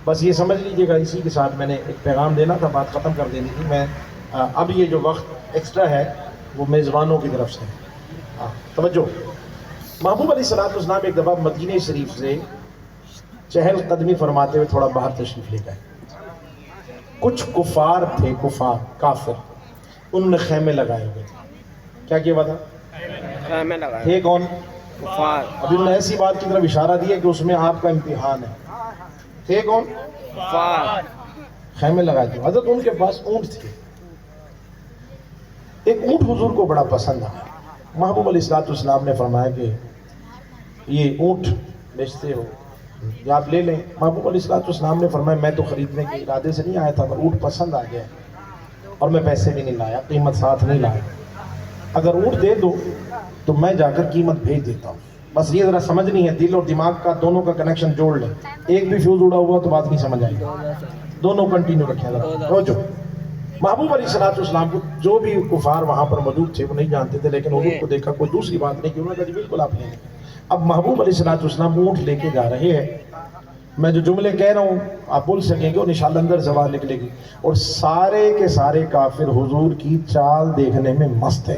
بس یہ سمجھ لیجئے گا, اسی کے ساتھ میں نے ایک پیغام دینا تھا, بات ختم کر دینی تھی. میں اب یہ جو وقت ایکسٹرا ہے وہ میزبانوں کی طرف سے. توجہ. محبوب علیہ السلام ایک دفعہ مدینہ شریف سے چہل قدمی فرماتے ہوئے تھوڑا باہر تشریف لے گئے. کچھ کفار تھے, کفار کافر, انہوں نے خیمے لگائے ہوئے. کیا کیا تھا؟ خیمے لگائے تھے. کون؟ کفار. ابھی انہوں نے ایسی بات کی طرف اشارہ دیا کہ اس میں آپ کا امتحان ہے. تھے کون؟ کفار. خیمے لگائے تھے. حضرت ان کے پاس اونٹ تھے. ایک اونٹ حضور کو بڑا پسند آیا. محبوب علیہ السلام نے فرمایا کہ یہ اونٹ بیچتے ہو یا آپ لے لیں. محبوب علیہ السلام نے فرمایا میں تو خریدنے کے ارادے سے نہیں آیا تھا, پر اونٹ پسند آ گیا اور میں پیسے بھی نہیں لایا, قیمت ساتھ نہیں لایا. اگر اونٹ دے دو تو میں جا کر قیمت بھیج دیتا ہوں. بس یہ ذرا سمجھنی ہے, دل اور دماغ کا دونوں کا کنیکشن جوڑ لیں. ایک بھی فیوز اڑا ہوا تو بات نہیں سمجھ آئی. دونوں کنٹینیو رکھیں. جو محبوب علیہ السلام کو جو بھی کفار وہاں پر موجود تھے وہ نہیں جانتے تھے, لیکن حضور کو دیکھا, کوئی دوسری بات نہیں کی. انہوں نے کہا بالکل آپ لے لیں. اب محبوب علیہ السلام اونٹ لے کے جا رہے ہیں. میں جو جملے کہہ رہا ہوں آپ بول سکیں گے اور انشاءاللہ اندر زبان نکلے گی. اور سارے کے سارے کافر حضور کی چال دیکھنے میں مست ہیں.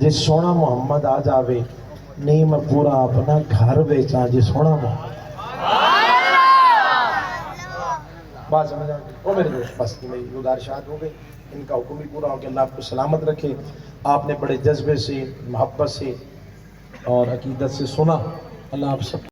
جے سونا محمد آ جاوے نہیں میں پورا اپنا گھر بیچا جے سونا محمد بات سمجھ آگئی وہ میرے دوست بس میری گزارشات ہو گئی ان کا حکم بھی پورا ہو کہ اللہ آپ کو سلامت رکھے آپ نے بڑے جذبے سے محبت سے اور عقیدت سے سنا اللہ آپ سب